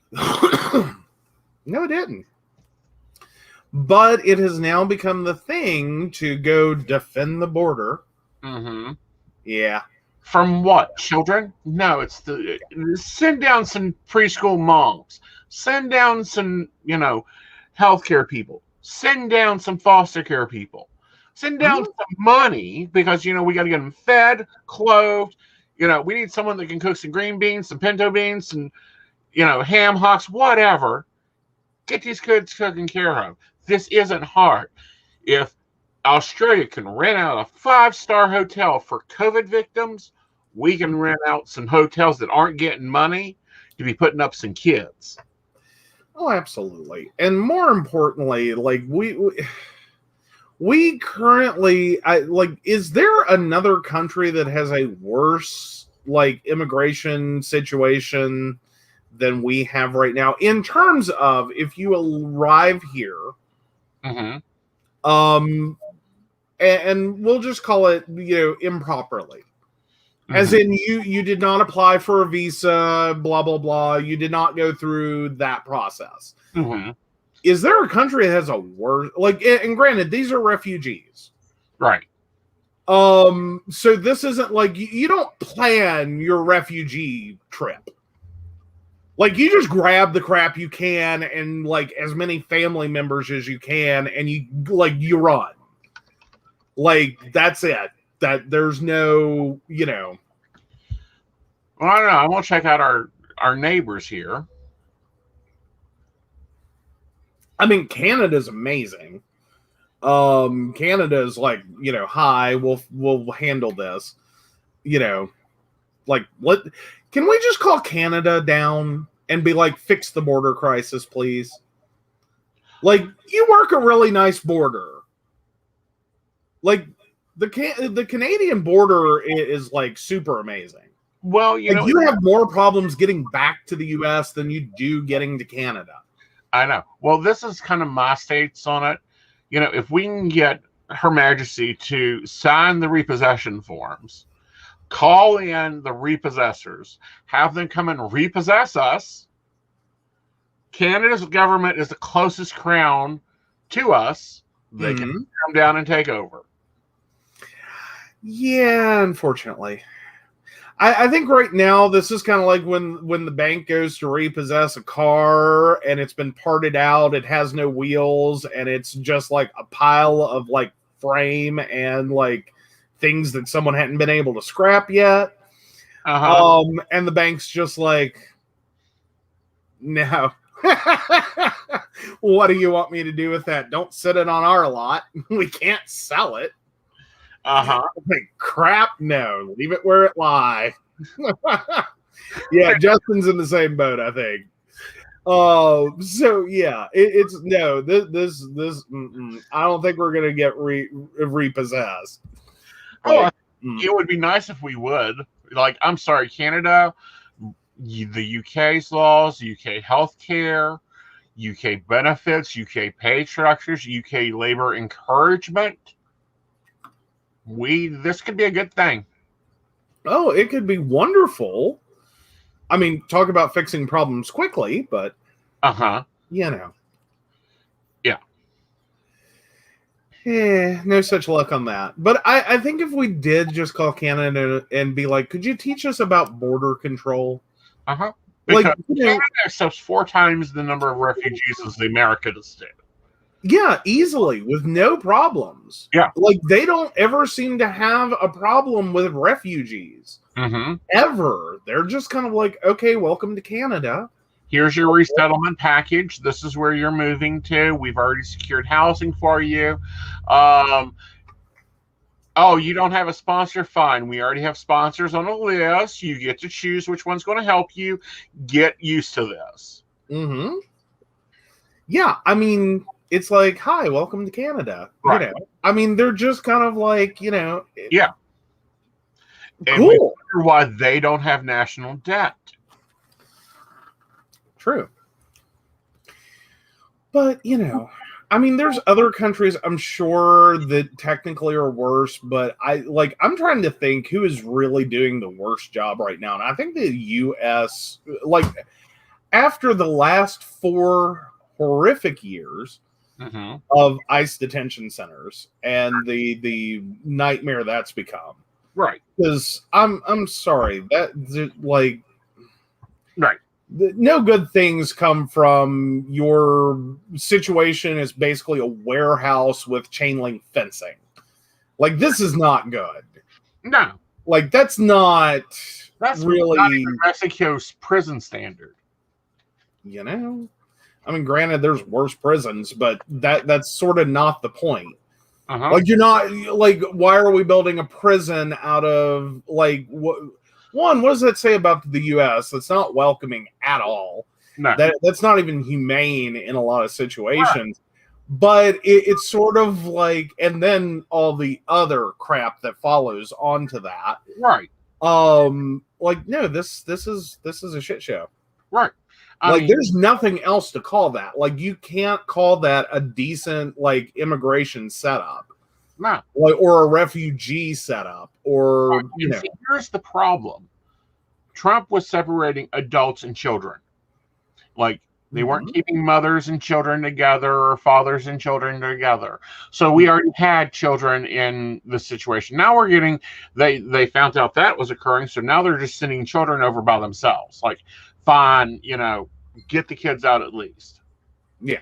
No, it didn't. But it has now become the thing to go defend the border. Yeah. From what? Children? No, it's send down some preschool moms. Send down some, healthcare people. Send down some foster care people. Send down some money because, we got to get them fed, clothed. We need someone that can cook some green beans, some pinto beans, some, ham hocks, whatever. Get these kids taken care of. This isn't hard. If Australia can rent out a 5-star hotel for COVID victims, we can rent out some hotels that aren't getting money to be putting up some kids. Oh, absolutely. And more importantly, like we currently, is there another country that has a worse immigration situation than we have right now in terms of if you arrive here, and we'll just call it, improperly, as in you did not apply for a visa, blah blah blah. You did not go through that process. Is there a country that has a worse? And granted, these are refugees, right? So this isn't like you don't plan your refugee trip. You just grab the crap you can and as many family members as you can, and you run. That's it. That there's no, Well, I don't know. I want to check out our neighbors here. I mean, Canada's amazing. Canada's hi, we'll handle this. Can we just call Canada down and be fix the border crisis, please? You work a really nice border. The Canadian border is super amazing. Well, you have more problems getting back to the U.S. than you do getting to Canada. I know. Well, this is kind of my states on it. If we can get Her Majesty to sign the repossession forms, call in the repossessors, have them come and repossess us. Canada's government is the closest crown to us. They can come down and take over. Yeah, unfortunately. I think right now this is kind of like when the bank goes to repossess a car and it's been parted out, it has no wheels, and it's just a pile of frame and things that someone hadn't been able to scrap yet. And the bank's just no. What do you want me to do with that? Don't sit it on our lot. We can't sell it. Crap, no. Leave it where it lie. Yeah, Justin's in the same boat, I think. So yeah, it's no. This. I don't think we're gonna get repossessed. It would be nice if we would. Like, I'm sorry, Canada, the UK's laws, UK healthcare, UK benefits, UK pay structures, UK labor encouragement. This could be a good thing. Oh, it could be wonderful. I mean, talk about fixing problems quickly, but you know. Yeah. No such luck on that. But I think if we did just call Canada and be like, could you teach us about border control? Because Like, Canada accepts 4 times the number of refugees as the American state. Yeah, easily, with no problems. Yeah. Like, they don't ever seem to have a problem with refugees. Ever. They're just kind of like, okay, welcome to Canada. Here's your resettlement package. This is where you're moving to. We've already secured housing for you. Oh, you don't have a sponsor? Fine. We already have sponsors on a list. You get to choose which one's going to help you. Get used to this. Yeah, I mean, it's like, hi, welcome to Canada. Right. You know, I mean, they're just kind of like, you know. Yeah. And cool. we wonder why they don't have national debt. True. But, you know, I mean, there's other countries I'm sure that technically are worse, but I'm trying to think who is really doing the worst job right now. And I think the US, like, after the last 4 horrific years of ICE detention centers and the nightmare that's become. Right. Because I'm sorry, that, like, right. No good things come from your situation is basically a warehouse with chain link fencing. Like, this is not good. No. Like, that's really not even Mexico's prison standard. You know? I mean, granted, there's worse prisons, but that's sort of not the point. Like, you're not, like, why are we building a prison out of, like, what does that say about the U.S.? That's not welcoming at all. No. That's not even humane in a lot of situations. Right. But it's sort of like, and then all the other crap that follows onto that. Right. Like, no, this is a shit show. Right. I mean, there's nothing else to call that. Like, you can't call that a decent, like, immigration setup. No. Like, or a refugee setup, or, right. You know. See, here's the problem. Trump was separating adults and children. Like, they weren't keeping mothers and children together or fathers and children together. So we already had children in the situation. Now we're getting, they found out that was occurring, so now they're just sending children over by themselves. Like, fine, you know, get the kids out at least. Yeah.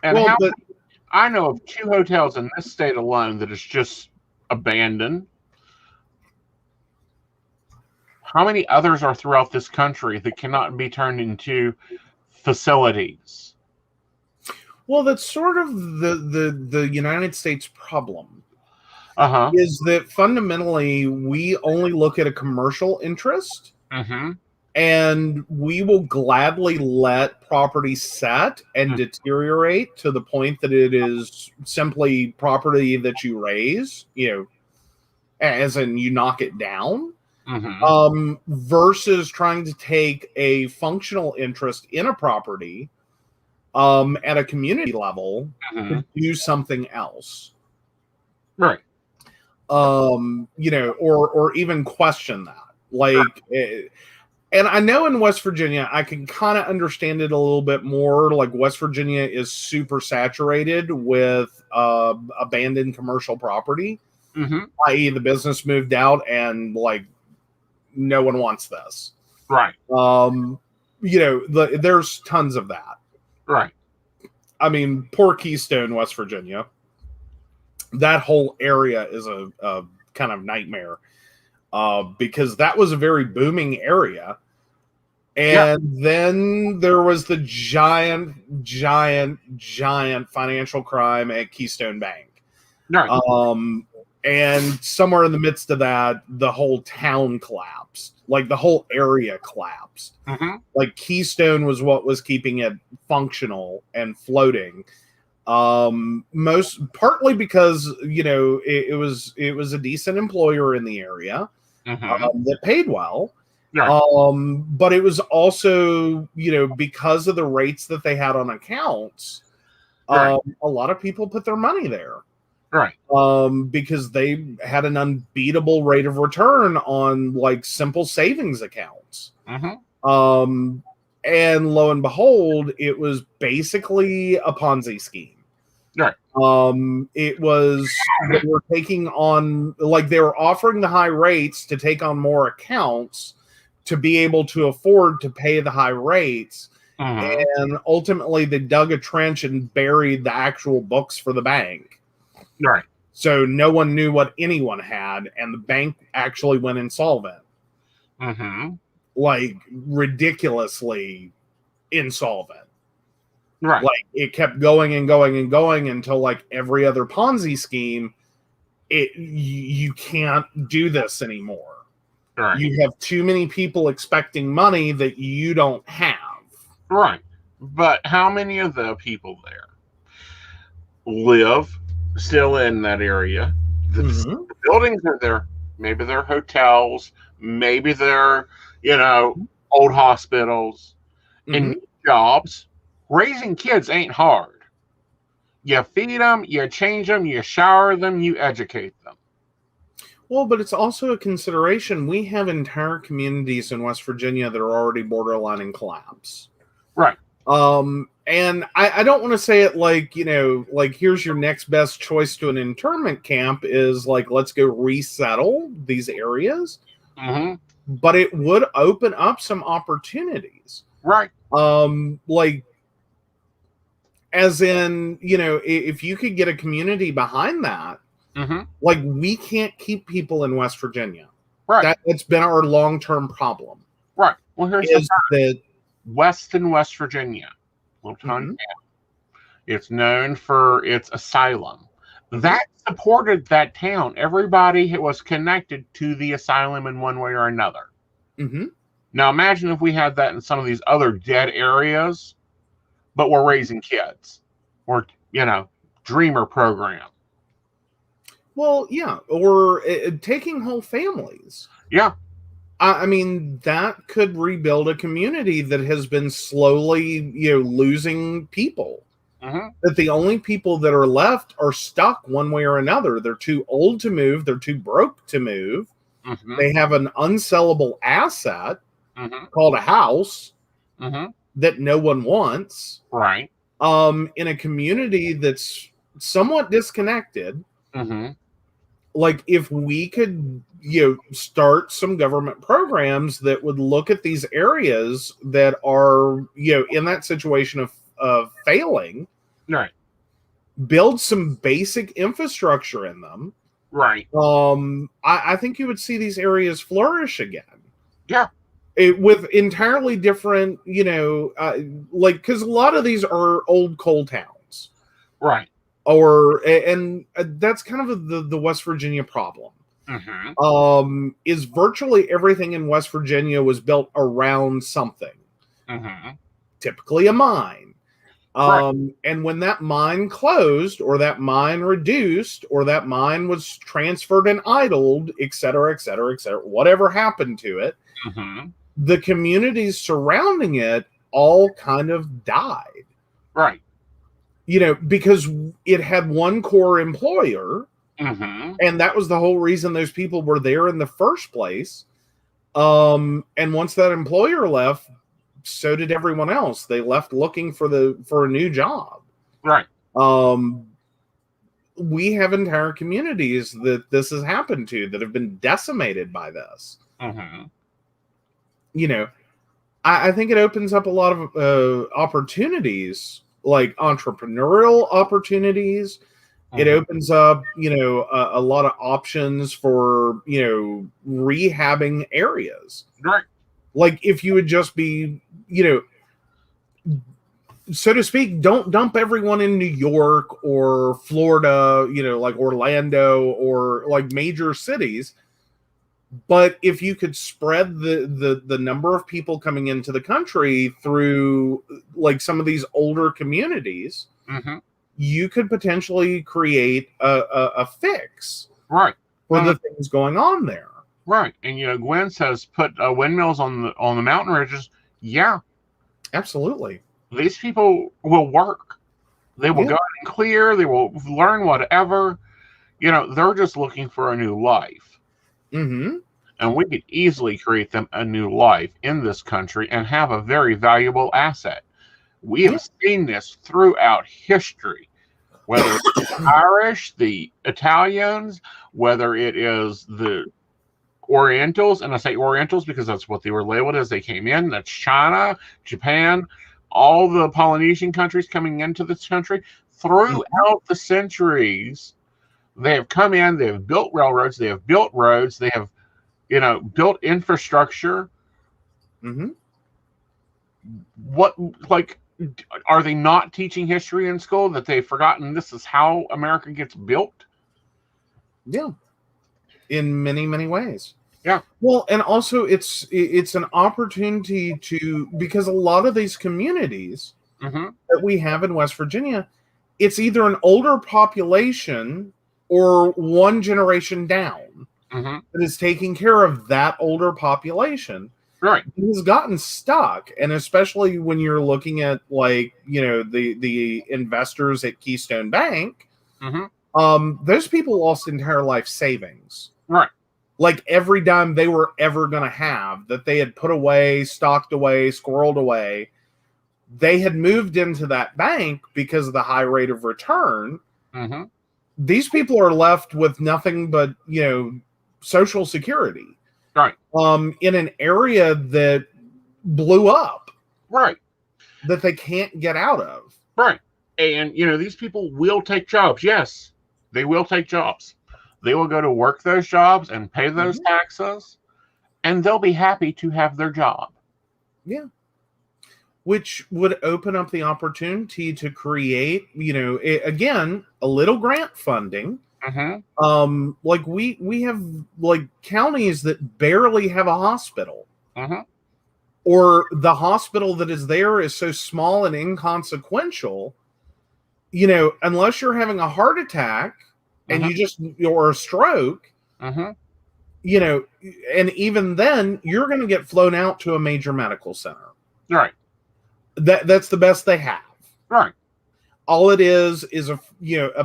And I know of 2 hotels in this state alone that is just abandoned. How many others are throughout this country that cannot be turned into facilities? Well, that's sort of the United States problem. Uh-huh. Is that fundamentally we only look at a commercial interest, and we will gladly let property set and deteriorate to the point that it is simply property that you raise, you know, as in you knock it down, versus trying to take a functional interest in a property at a community level to do something else. Right. You know, or even question that. Like, and I know in West Virginia, I can kind of understand it a little bit more. Like, West Virginia is super saturated with abandoned commercial property, i.e. the business moved out and, like, no one wants this. Right. You know, there's tons of that. Right. I mean, poor Keystone, West Virginia. That whole area is a kind of nightmare. Because that was a very booming area. And then there was the giant financial crime at Keystone Bank. Right. And somewhere in the midst of that, the whole town collapsed. Like, the whole area collapsed. Like, Keystone was what was keeping it functional and floating. Partly because, you know, it was a decent employer in the area. that paid well. Right. But it was also, because of the rates that they had on accounts, Right. a lot of people put their money there. Right. Because they had an unbeatable rate of return on like simple savings accounts. And lo and behold, it was basically a Ponzi scheme. Right. It was, they were taking on, like, they were offering the high rates to take on more accounts to be able to afford to pay the high rates. And ultimately they dug a trench and buried the actual books for the bank. Right. So no one knew what anyone had, and the bank actually went insolvent. Like, ridiculously insolvent. Right. Like, it kept going and going and going until, like every other Ponzi scheme, you can't do this anymore. Right. You have too many people expecting money that you don't have. Right. But how many of the people there live still in that area? The buildings are there. Maybe they're hotels. Maybe they're, old hospitals and jobs. Raising kids ain't hard. You feed them, you change them, you shower them, you educate them. Well, but it's also a consideration. We have entire communities in West Virginia that are already borderline in collapse. Right. And I don't want to say it like, like here's your next best choice to an internment camp is like, let's go resettle these areas. But it would open up some opportunities. Right. Like, as in, if you could get a community behind that, like, we can't keep people in West Virginia. Right. That's been our long-term problem. Right. Well, here's that Weston, West Virginia, little tiny town. It's known for its asylum. That supported that town. Everybody was connected to the asylum in one way or another. Now, imagine if we had that in some of these other dead areas, but we're raising kids, or Dreamer program. Well, yeah, or taking whole families. Yeah. I mean, that could rebuild a community that has been slowly, losing people. That the only people that are left are stuck one way or another. They're too old to move. They're too broke to move. They have an unsellable asset called a house that no one wants. Right. In a community that's somewhat disconnected. Like, if we could, start some government programs that would look at these areas that are, in that situation of failing, right, build some basic infrastructure in them, right. I think you would see these areas flourish again. Yeah. With entirely different, like, because a lot of these are old coal towns. Right. And that's kind of the West Virginia problem. Is virtually everything in West Virginia was built around something. Typically a mine. Right. And when that mine closed, or that mine reduced, or that mine was transferred and idled, et cetera, et cetera, et cetera, whatever happened to it, the communities surrounding it all kind of died. Right. Because it had one core employer, and that was the whole reason those people were there in the first place. And once that employer left, so did everyone else. They left looking for a new job. Right. We have entire communities that this has happened to that have been decimated by this. I think it opens up a lot of opportunities, like entrepreneurial opportunities. It opens up, a lot of options for, rehabbing areas. Right. Like, if you would just be, so to speak, don't dump everyone in New York or Florida, like Orlando or like major cities. But if you could spread the number of people coming into the country through like some of these older communities, you could potentially create a fix right for the things going on there. Right. And Gwen says put windmills on the mountain ridges. Yeah, Absolutely. these people will work. They will Yeah. go out and clear. They will learn whatever. They're just looking for a new life. Mm-hmm. And we could easily create them a new life in this country and have a very valuable asset. We have seen this throughout history, whether it's the Irish, the Italians, whether it is the Orientals, and I say Orientals because that's what they were labeled as they came in. That's China, Japan, all the Polynesian countries coming into this country. Throughout the centuries, they have come in, they have built railroads, they have built roads, they have, built infrastructure. Mm-hmm. What, are they not teaching history in school that they've forgotten this is how America gets built? Yeah. In many, many ways. Yeah. Well, and also it's an opportunity because a lot of these communities that we have in West Virginia, it's either an older population or one generation down that is taking care of that older population. Right. It has gotten stuck. And especially when you're looking at the investors at Keystone Bank, those people lost entire life savings. Right. Like every dime they were ever going to have that they had put away, stocked away, squirreled away, they had moved into that bank because of the high rate of return. These people are left with nothing but, Social Security. Right. In an area that blew up. Right. That they can't get out of. Right. And, these people will take jobs. Yes, they will take jobs. They will go to work those jobs and pay those taxes, and they'll be happy to have their job. Yeah. Which would open up the opportunity to create, again, a little grant funding. Like we have counties that barely have a hospital. Or the hospital that is there is so small and inconsequential, unless you're having a heart attack and or a stroke, and even then you're going to get flown out to a major medical center. Right. That's the best they have. Right. All it is a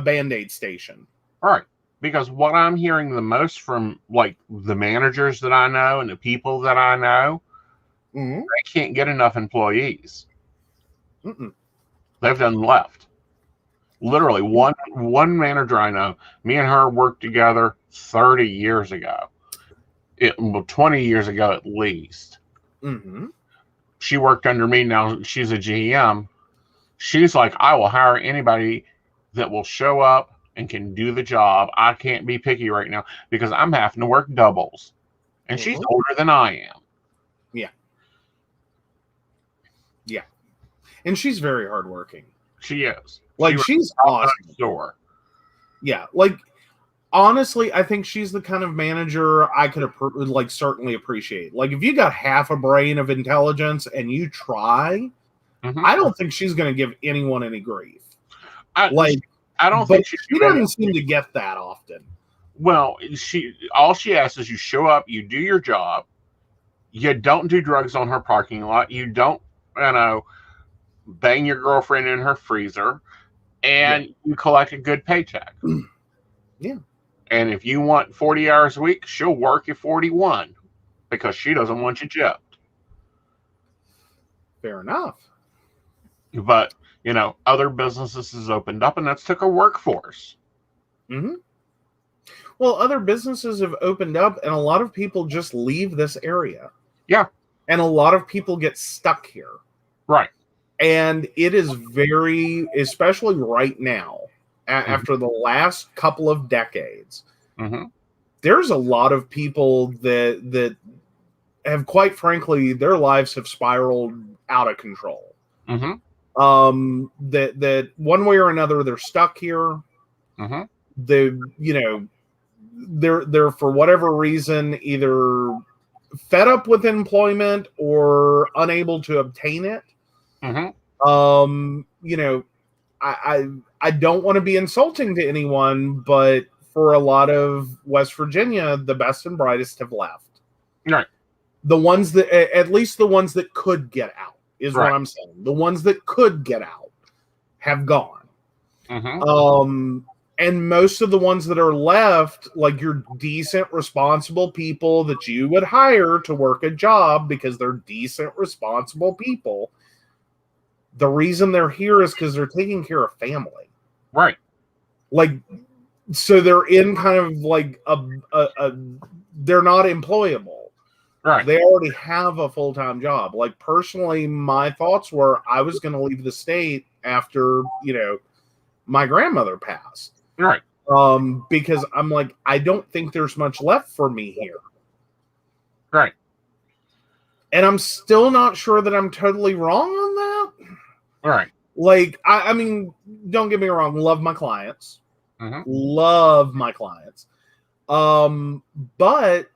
Band-Aid station. Right. Because what I'm hearing the most from the managers that I know and the people that I know, they can't get enough employees. They've done left. Literally, one manager I know, me and her worked together 30 years ago. 20 years ago at least. She worked under me. Now she's a GM. She's like, I will hire anybody that will show up and can do the job. I can't be picky right now because I'm having to work doubles. And she's older than I am. Yeah. Yeah. And she's very hardworking. She is. She's awesome. Store. Yeah. Honestly, I think she's the kind of manager I could certainly appreciate. If you got half a brain of intelligence and you try, I don't think she's going to give anyone any grief. I don't think she doesn't seem to get that often. Well, all she asks is you show up, you do your job, you don't do drugs on her parking lot, you don't, bang your girlfriend in her freezer, and you collect a good paycheck. Yeah. And if you want 40 hours a week, she'll work you 41 because she doesn't want you gypped. Fair enough. But, other businesses has opened up, and that's took a workforce. Well, other businesses have opened up, and a lot of people just leave this area. Yeah. And a lot of people get stuck here. Right. And it is especially right now, after the last couple of decades, there's a lot of people that have, quite frankly, their lives have spiraled out of control. That one way or another, they're stuck here. They're for whatever reason, either fed up with employment or unable to obtain it. I don't want to be insulting to anyone, but for a lot of West Virginia, the best and brightest have left. Right. The ones that, at least the ones that could get out, is what I'm saying. The ones that could get out have gone. And most of the ones that are left, like your decent, responsible people that you would hire to work a job because they're decent, responsible people, the reason they're here is because they're taking care of family. Right. Like, so they're in kind of like they're not employable. Right. They already have a full-time job. Like, personally, my thoughts were I was going to leave the state after, my grandmother passed. Right. Because I'm like, I don't think there's much left for me here. Right. And I'm still not sure that I'm totally wrong on that. Right. Like, I mean, don't get me wrong. Love my clients. Love my clients. But,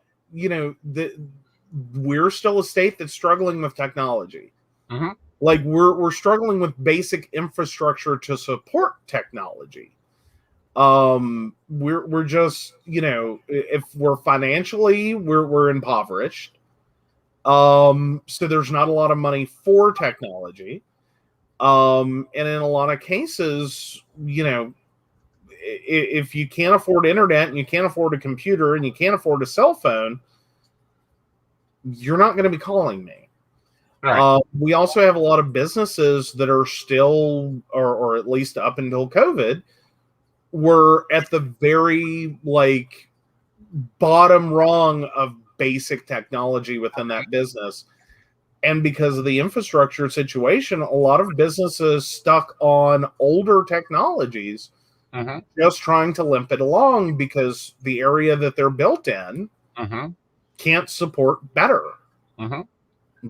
we're still a state that's struggling with technology. Like, we're struggling with basic infrastructure to support technology. We're just, if we're financially, we're impoverished. So there's not a lot of money for technology. And in a lot of cases, if you can't afford internet and you can't afford a computer and you can't afford a cell phone, you're not going to be calling me. Right. We also have a lot of businesses that are still, or at least up until COVID, were at the very bottom rung of basic technology within that business. And because of the infrastructure situation, a lot of businesses stuck on older technologies, just trying to limp it along because the area that they're built in can't support better.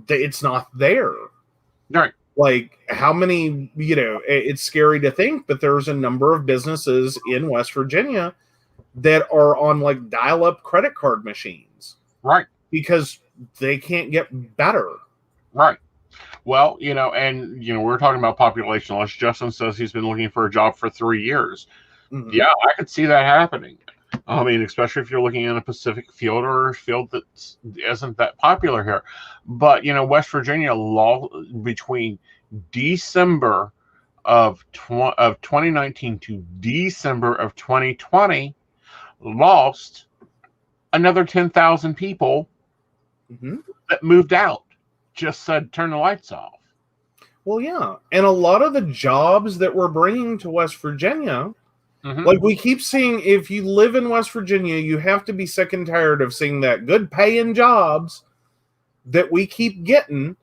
It's not there. Right. Like, how many, it's scary to think, but there's a number of businesses in West Virginia that are on dial-up credit card machines. Right. Because they can't get better. Right. Well, and, we're talking about population loss. Justin says he's been looking for a job for 3 years. Yeah, I could see that happening. I mean, especially if you're looking in a Pacific field or a field that isn't that popular here. But, West Virginia between December of 2019 to December of 2020 lost another 10,000 people that moved out. Just said, turn the lights off. Well, yeah. And a lot of the jobs that we're bringing to West Virginia, we keep seeing, if you live in West Virginia, you have to be sick and tired of seeing that good paying jobs that we keep getting.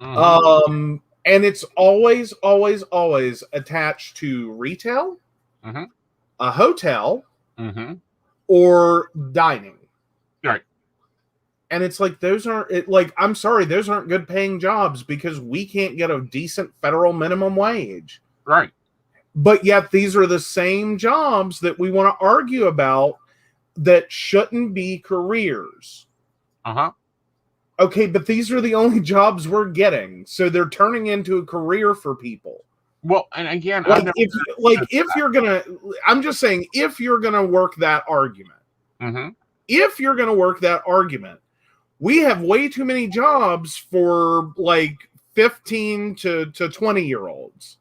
And it's always, always, always attached to retail, a hotel, or dining. Right. And it's like, those aren't, I'm sorry, those aren't good paying jobs because we can't get a decent federal minimum wage. Right. But yet these are the same jobs that we want to argue about that shouldn't be careers. Okay, but these are the only jobs we're getting. So they're turning into a career for people. Well, and again, if you're going to, I'm just saying, if you're going to work that argument, if you're going to work that argument, we have way too many jobs for 15 to 20-year-olds.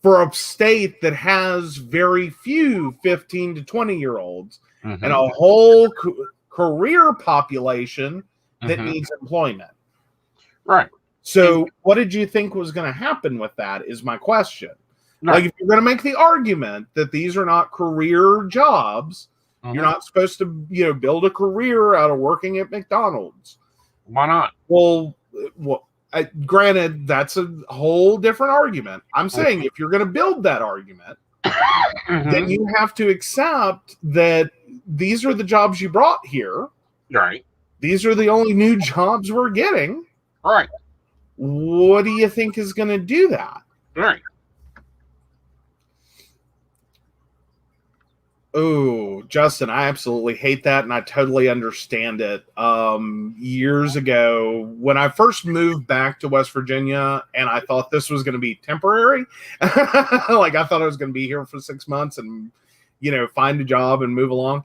For a state that has very few 15 to 20-year-olds and a whole career population that needs employment. Right. So what did you think was going to happen with that is my question. Right. If you're going to make the argument that these are not career jobs, you're not supposed to, build a career out of working at McDonald's. Why not? Well, granted, that's a whole different argument. I'm saying if you're going to build that argument, then you have to accept that these are the jobs you brought here. Right. These are the only new jobs we're getting. Right. What do you think is going to do that? Right. Oh, Justin, I absolutely hate that, and I totally understand it. Years ago, when I first moved back to West Virginia, and I thought this was going to be temporary, I thought I was going to be here for 6 months and, find a job and move along.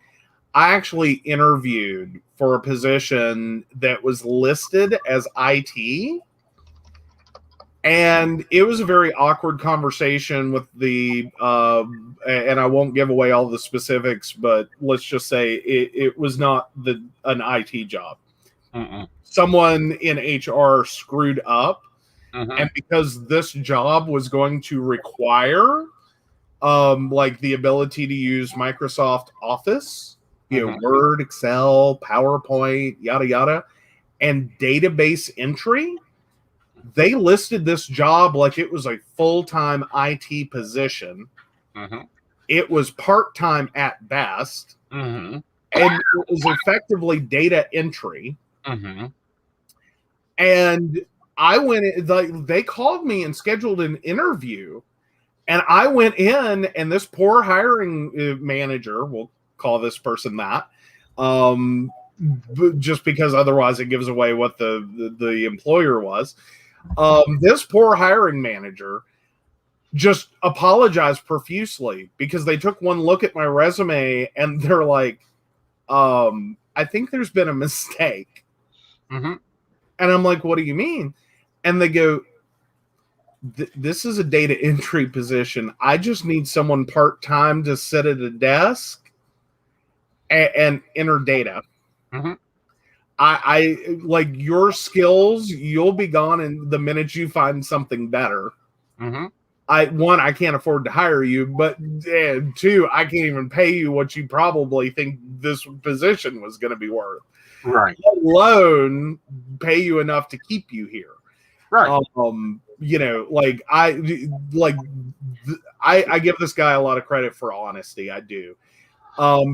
I actually interviewed for a position that was listed as IT. And it was a very awkward conversation with and I won't give away all the specifics, but let's just say it was not an IT job. Mm-mm. Someone in HR screwed up. Mm-hmm. And because this job was going to require like the ability to use Microsoft Office, Word, Excel, PowerPoint, yada, yada, and database entry, they listed this job like it was a full-time IT position. Mm-hmm. It was part-time at best. Mm-hmm. And it was effectively data entry. Mm-hmm. And I went, they called me and scheduled an interview. And I went in, and this poor hiring manager, we'll call this person that, just because otherwise it gives away what the employer was. This poor hiring manager just apologized profusely because they took one look at my resume and they're like, I think there's been a mistake. Mm-hmm. And I'm like, what do you mean? And they go, this is a data entry position. I just need someone part-time to sit at a desk and enter data. Mm-hmm. I like your skills. You'll be gone in the minute you find something better. Mm-hmm. I can't afford to hire you, but two, I can't even pay you what you probably think this position was going to be worth. Right. Let alone pay you enough to keep you here. Right. I give this guy a lot of credit for honesty. I do.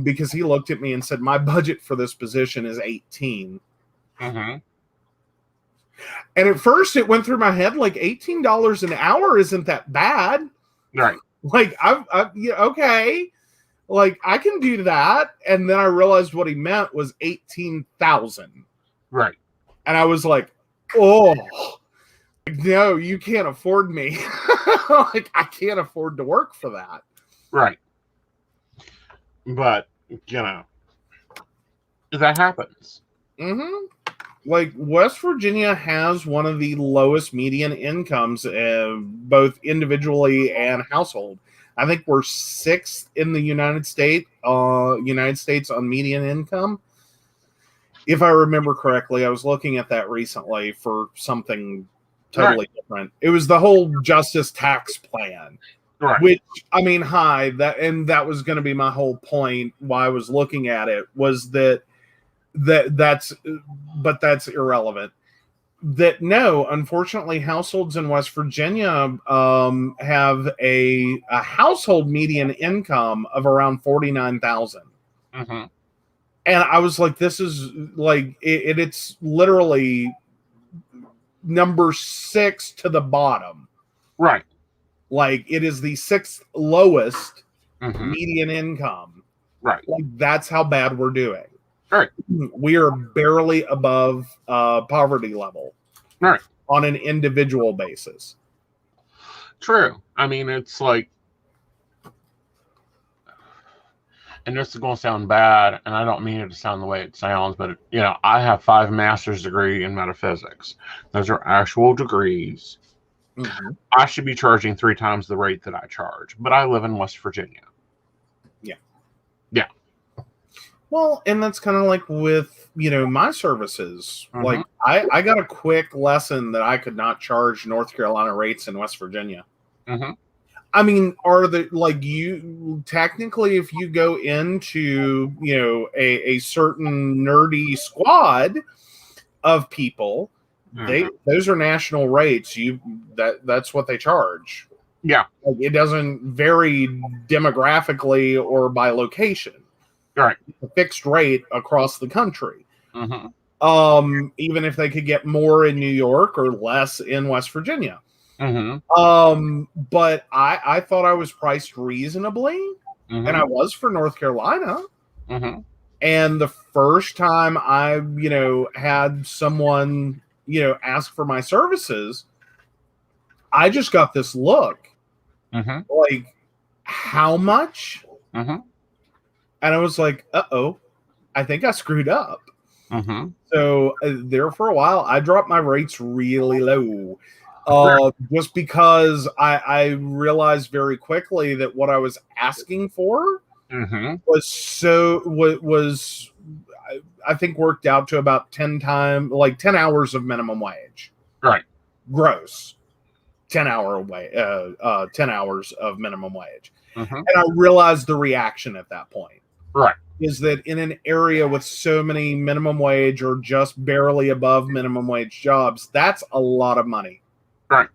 Because he looked at me and said, my budget for this position is 18. Mm-hmm. And at first it went through my head, like $18 an hour isn't that bad. Right. Like, okay. Like, I can do that. And then I realized what he meant was 18,000. Right. And I was like, oh, no, you can't afford me. Like, I can't afford to work for that. Right. But, that happens. Mm-hmm. Like, West Virginia has one of the lowest median incomes, both individually and household. I think we're 6th in the United States on median income. If I remember correctly, I was looking at that recently for something totally different. It was the whole justice tax plan. Right. Which, I mean, that was going to be my whole point why I was looking at it, was that's irrelevant. That no, unfortunately, households in West Virginia have a household median income of around 49,000. Mm-hmm. And I was like, this is like it's literally number 6 to the bottom. Right. Like, it is the 6th lowest Mm-hmm. median income. Right. Like, that's how bad we're doing. Right. We are barely above poverty level. Right. On an individual basis. True. I mean, it's like, and this is going to sound bad, and I don't mean it to sound the way it sounds, but, I have 5 master's degree in metaphysics. Those are actual degrees. Mm-hmm. I should be charging 3 times the rate that I charge, but I live in West Virginia. Yeah. Yeah. Well, and that's kind of like with, my services. Mm-hmm. Like, I got a quick lesson that I could not charge North Carolina rates in West Virginia. Mm-hmm. I mean, you technically, if you go into, a certain nerdy squad of people, Mm-hmm. those are national rates. That's what they charge. Yeah. Like, it doesn't vary demographically or by location. Right. It's a fixed rate across the country. Mm-hmm. Even if they could get more in New York or less in West Virginia. Mm-hmm. But I thought I was priced reasonably, Mm-hmm. and I was for North Carolina. Mm-hmm. And the first time I, had someone, ask for my services, I just got this look. Mm-hmm. Like, how much? Mm-hmm. And I was like, uh-oh, I think I screwed up. Mm-hmm. So there for a while, I dropped my rates really low. Just because I realized very quickly that what I was asking for was I think worked out to about 10 hours of minimum wage. Right. Gross. 10 hours of minimum wage. Mm-hmm. And I realized the reaction at that point. Right. Is that in an area with so many minimum wage or just barely above minimum wage jobs, that's a lot of money. Right.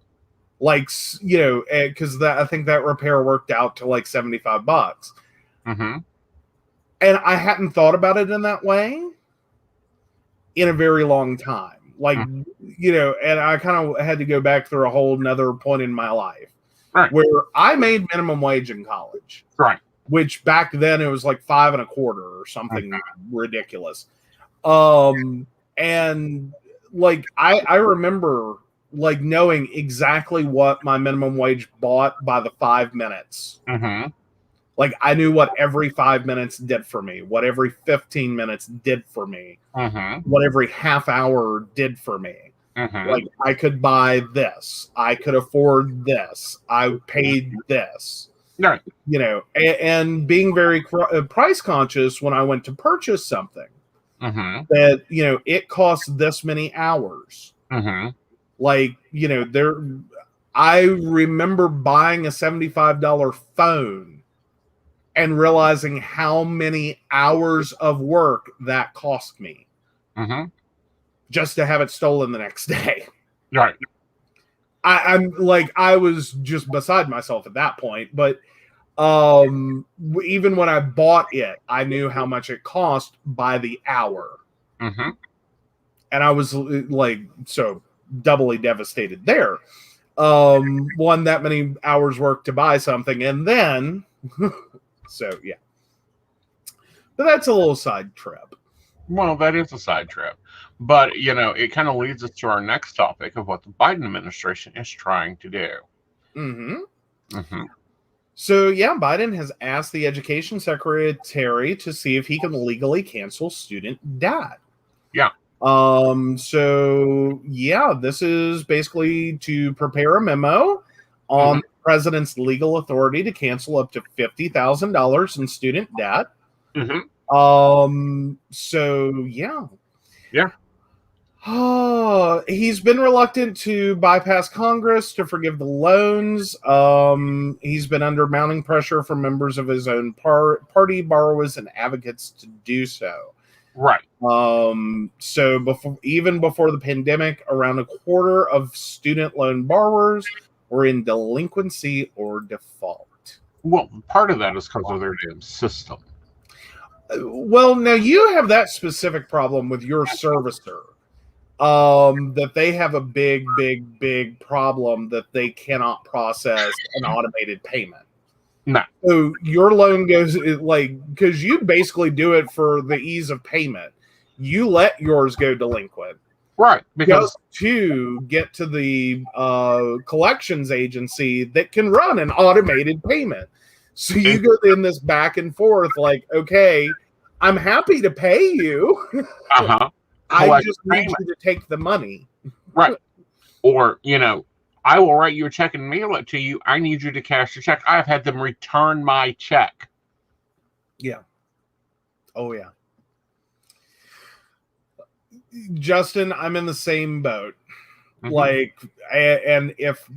Like, you know, because I think that repair worked out to like $75. Mm-hmm. And I hadn't thought about it in that way in a very long time. Like, you know, and I kind of had to go back through a whole nother point in my life where I made minimum wage in college. Right. Which back then it was like $5.25 or something ridiculous. And like, I remember like knowing exactly what my minimum wage bought by the 5 minutes. Mm-hmm. Like, I knew what every 5 minutes did for me, what every 15 minutes did for me, what every half hour did for me. Like, I could buy this, I could afford this, I paid this. Right. You know, and being very price conscious when I went to purchase something that, you know, it costs this many hours. Like, you know, I remember buying a $75 phone and realizing how many hours of work that cost me just to have it stolen the next day. Right. I'm like, I was just beside myself at that point, but even when I bought it, I knew how much it cost by the hour. And I was like, so doubly devastated there. One, that many hours work to buy something, and then so yeah. But that's a little side trip. Well, that is a side trip. But, you know, it kind of leads us to our next topic of what the Biden administration is trying to do. So, yeah, Biden has asked the education secretary to see if he can legally cancel student debt. Yeah. So, yeah, this is basically to prepare a memo on the president's legal authority to cancel up to $50,000 in student debt. So, yeah. Yeah. He's been reluctant to bypass Congress to forgive the loans. He's been under mounting pressure from members of his own party, borrowers, and advocates to do so. Right. So before the pandemic, around a quarter of student loan borrowers were in delinquency or default. Well, part of that is because of their damn system. Well, now you have that specific problem with your servicer. That they have a big problem that they cannot process an automated payment. No. So your loan goes like, because you basically do it for the ease of payment. You let yours go delinquent. Right. Because just to get to the collections agency that can run an automated payment. So you go in this back and forth like, okay, I'm happy to pay you. I just need you to take the money. Right. Or, you know, I will write you a check and mail it to you. I need you to cash the check. I've had them return my check. Yeah. Oh, yeah. Justin, I'm in the same boat. Like, and if,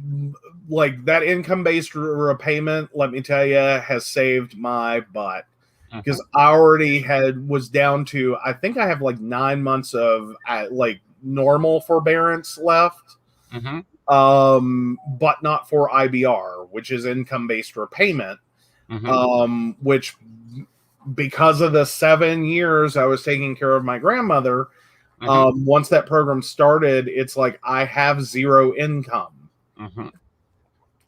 like, that income-based repayment, let me tell you, has saved my butt. Because I already was down to, I think I have like 9 months of like normal forbearance left, but not for IBR, which is income-based repayment, which because of the 7 years I was taking care of my grandmother, once that program started, it's like I have zero income.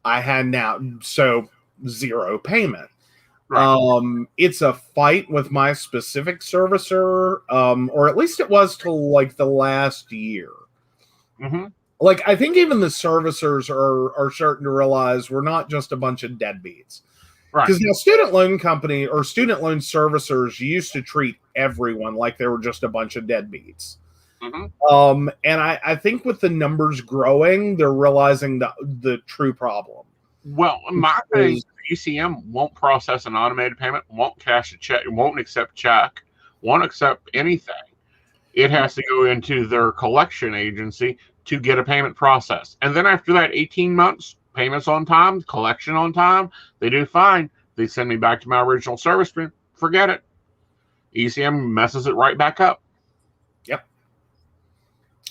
I had now, so zero payment. Right. It's a fight with my specific servicer, or at least it was till like the last year. Like, I think even the servicers are starting to realize we're not just a bunch of deadbeats. Right. Because now student loan company or student loan servicers used to treat everyone like they were just a bunch of deadbeats. And I think with the numbers growing, they're realizing the true problem. Well, my thing, ECM won't process an automated payment, won't cash a check, won't accept check, won't accept anything. It has to go into their collection agency to get a payment processed. And then after that, 18 months, payments on time, collection on time, they do fine. They send me back to my original service. Forget it. ECM messes it right back up. Yep.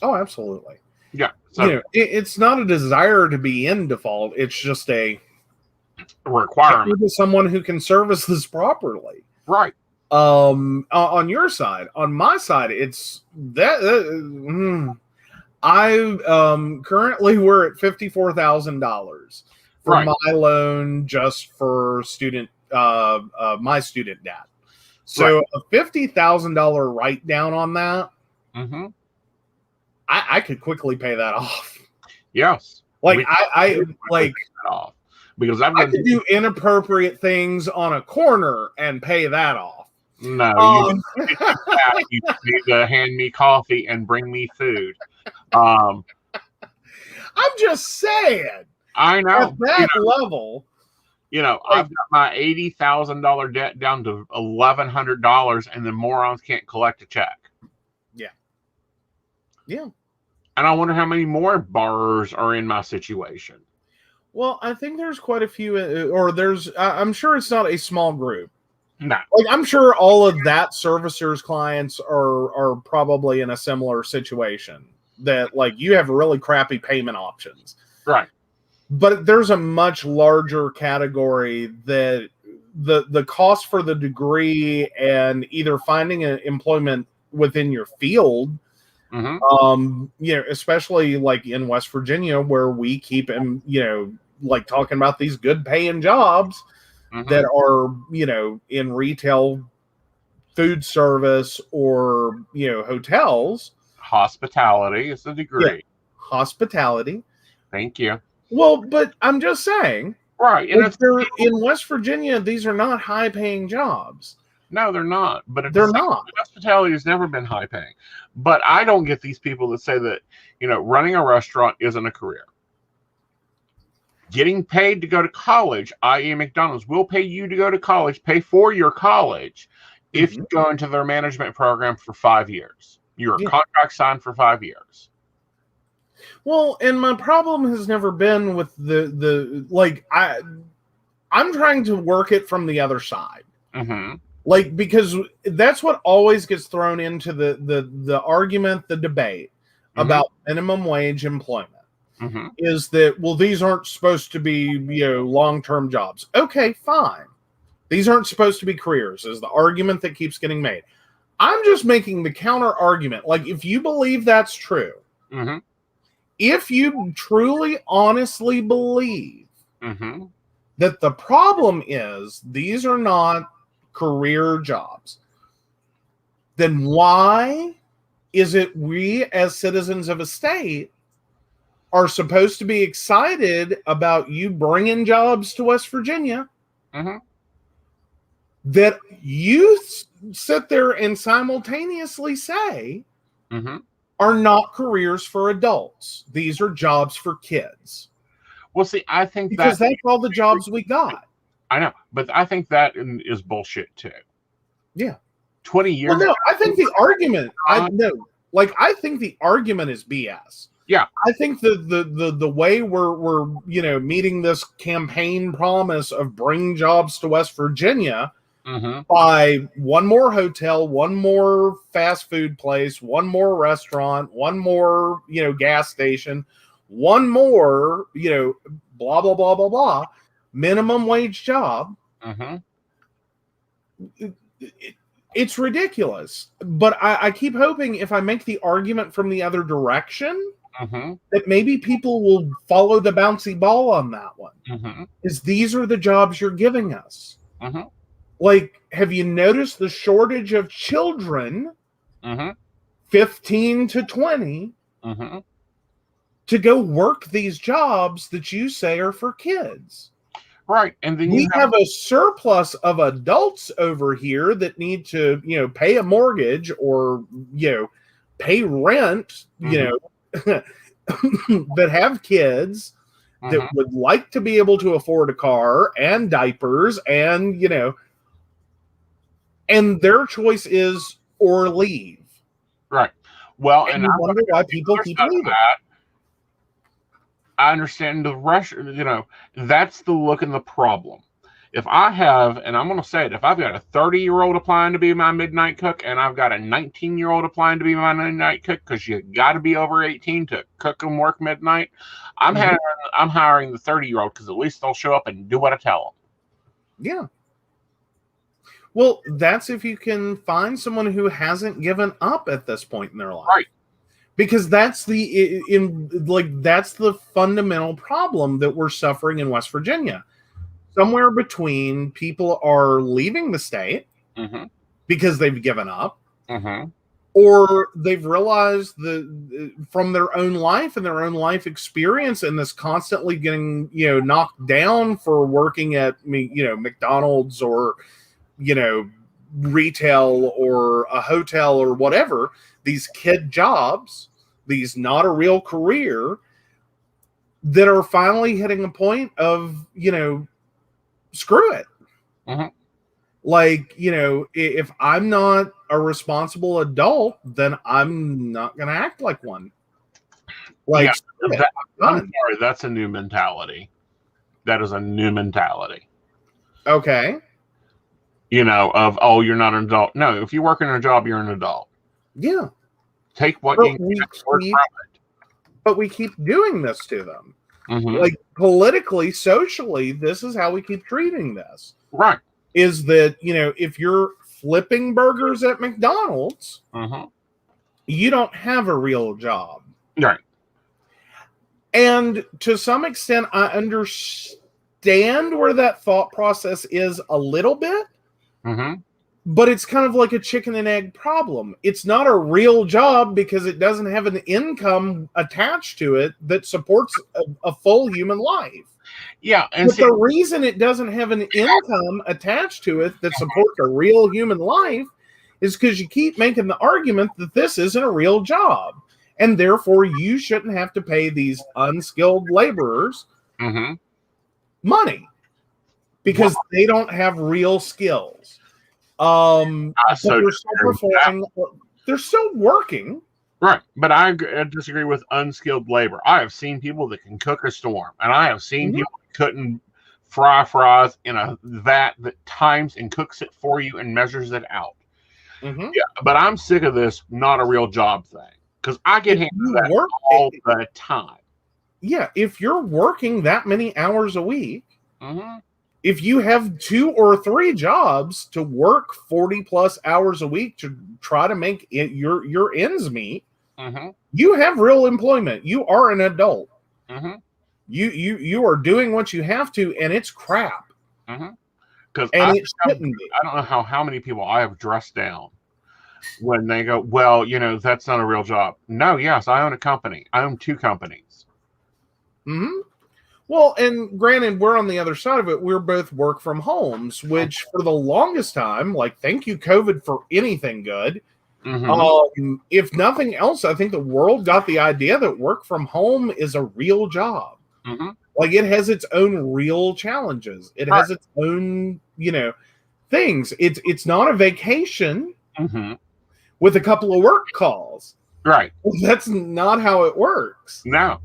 Oh, absolutely. Yeah. So it's not a desire to be in default. It's just a requirement to someone who can service this properly. Right. On your side. On my side, it's that. Currently we're at $54,000 for my loan, just for student, my student debt. So a $50,000 write down on that. I could quickly pay that off. Yes. Like I like off because I could do inappropriate things on a corner and pay that off. No, you need to hand me coffee and bring me food. I'm just saying. I know. At that level. I've got my $80,000 debt down to $1,100, and the morons can't collect a check. Yeah. Yeah. And I wonder how many more borrowers are in my situation. Well, I think there's quite a few, or I'm sure it's not a small group. No. Like, I'm sure all of that servicer's clients are probably in a similar situation, that like you have really crappy payment options. Right. But there's a much larger category that the cost for the degree and either finding an employment within your field, especially like in West Virginia, where we keep like talking about these good paying jobs that are, in retail, food service, or, hotels. Hospitality is a degree. Yeah. Hospitality. Thank you. Well, but I'm just saying. Right. And in West Virginia, these are not high paying jobs. No, they're not. But they're not. Hospitality has never been high paying. But I don't get these people that say that, running a restaurant isn't a career. Getting paid to go to college, i.e. McDonald's, will pay you to go to college, pay for your college, if you go into their management program for 5 years. Your contract signed for 5 years. Well, and my problem has never been with I'm trying to work it from the other side. Like, because that's what always gets thrown into the argument, the debate about minimum wage employment. Is that, well, these aren't supposed to be, long-term jobs. Okay, fine. These aren't supposed to be careers, is the argument that keeps getting made. I'm just making the counter argument. Like, if you believe that's true, if you truly, honestly believe that the problem is these are not career jobs, then why is it we as citizens of a state are supposed to be excited about you bringing jobs to West Virginia that you sit there and simultaneously say are not careers for adults? These are jobs for kids. Well, see, I think because that's all the jobs we got. I know, but I think that is bullshit too. Yeah. 20 years. Well, no, I think the argument, I think the argument is BS. Yeah. I think the way we're meeting this campaign promise of bringing jobs to West Virginia by one more hotel, one more fast food place, one more restaurant, one more, gas station, one more, blah, blah, blah, blah, blah, minimum wage job. It's ridiculous. But I keep hoping if I make the argument from the other direction, that maybe people will follow the bouncy ball on that one. Is these are the jobs you're giving us. Like, have you noticed the shortage of children, 15 to 20, to go work these jobs that you say are for kids? Right. And then we have a surplus of adults over here that need to, pay a mortgage or, pay rent, that have kids that would like to be able to afford a car and diapers and, and their choice is or leave. Right. Well, and I wonder why people keep leaving. I understand the rush, that's the look and the problem. If I have, and I'm going to say it, if I've got a 30-year-old applying to be my midnight cook and I've got a 19-year-old applying to be my midnight cook, because you got to be over 18 to cook and work midnight, I'm hiring the 30-year-old because at least they'll show up and do what I tell them. Yeah. Well, that's if you can find someone who hasn't given up at this point in their life. Right. Because that's the fundamental problem that we're suffering in West Virginia. Somewhere between people are leaving the state because they've given up, or they've realized from their own life and their own life experience and this constantly getting knocked down for working at McDonald's or retail or a hotel or whatever, these kid jobs, these not a real career, that are finally hitting a point of screw it. Like, if I'm not a responsible adult, then I'm not going to act like one. Like, I'm sorry, that's a new mentality. That is a new mentality. Okay. You're not an adult. No, if you work in a job, you're an adult. Yeah. Take what you can work from it. But we keep doing this to them. Like, politically, socially, this is how we keep treating this. Right. Is that, if you're flipping burgers at McDonald's, you don't have a real job. Right. And to some extent, I understand where that thought process is a little bit. But it's kind of like a chicken and egg problem. It's not a real job because it doesn't have an income attached to it that supports a full human life. Yeah. And but the reason it doesn't have an income attached to it that supports a real human life is because you keep making the argument that this isn't a real job. And therefore, you shouldn't have to pay these unskilled laborers money because they don't have real skills. They're still working. Right. But I disagree with unskilled labor. I have seen people that can cook a storm, and I have seen people that couldn't fry fries in a vat that times and cooks it for you and measures it out. Yeah, but I'm sick of this not a real job thing because I get handed that all the time. Yeah, if you're working that many hours a week, if you have 2 or 3 jobs to work 40 plus hours a week to try to make your ends meet, you have real employment. You are an adult. You are doing what you have to, and it's crap. Because it shouldn't be. I don't know how many people I have dressed down when they go, well, that's not a real job. No, yes, I own a company. I own 2 companies. Well, and granted, we're on the other side of it. We're both work from homes, which for the longest time, like, thank you, COVID, for anything good. If nothing else, I think the world got the idea that work from home is a real job. Like, it has its own real challenges. It has its own, things. It's not a vacation with a couple of work calls. Right. That's not how it works. No.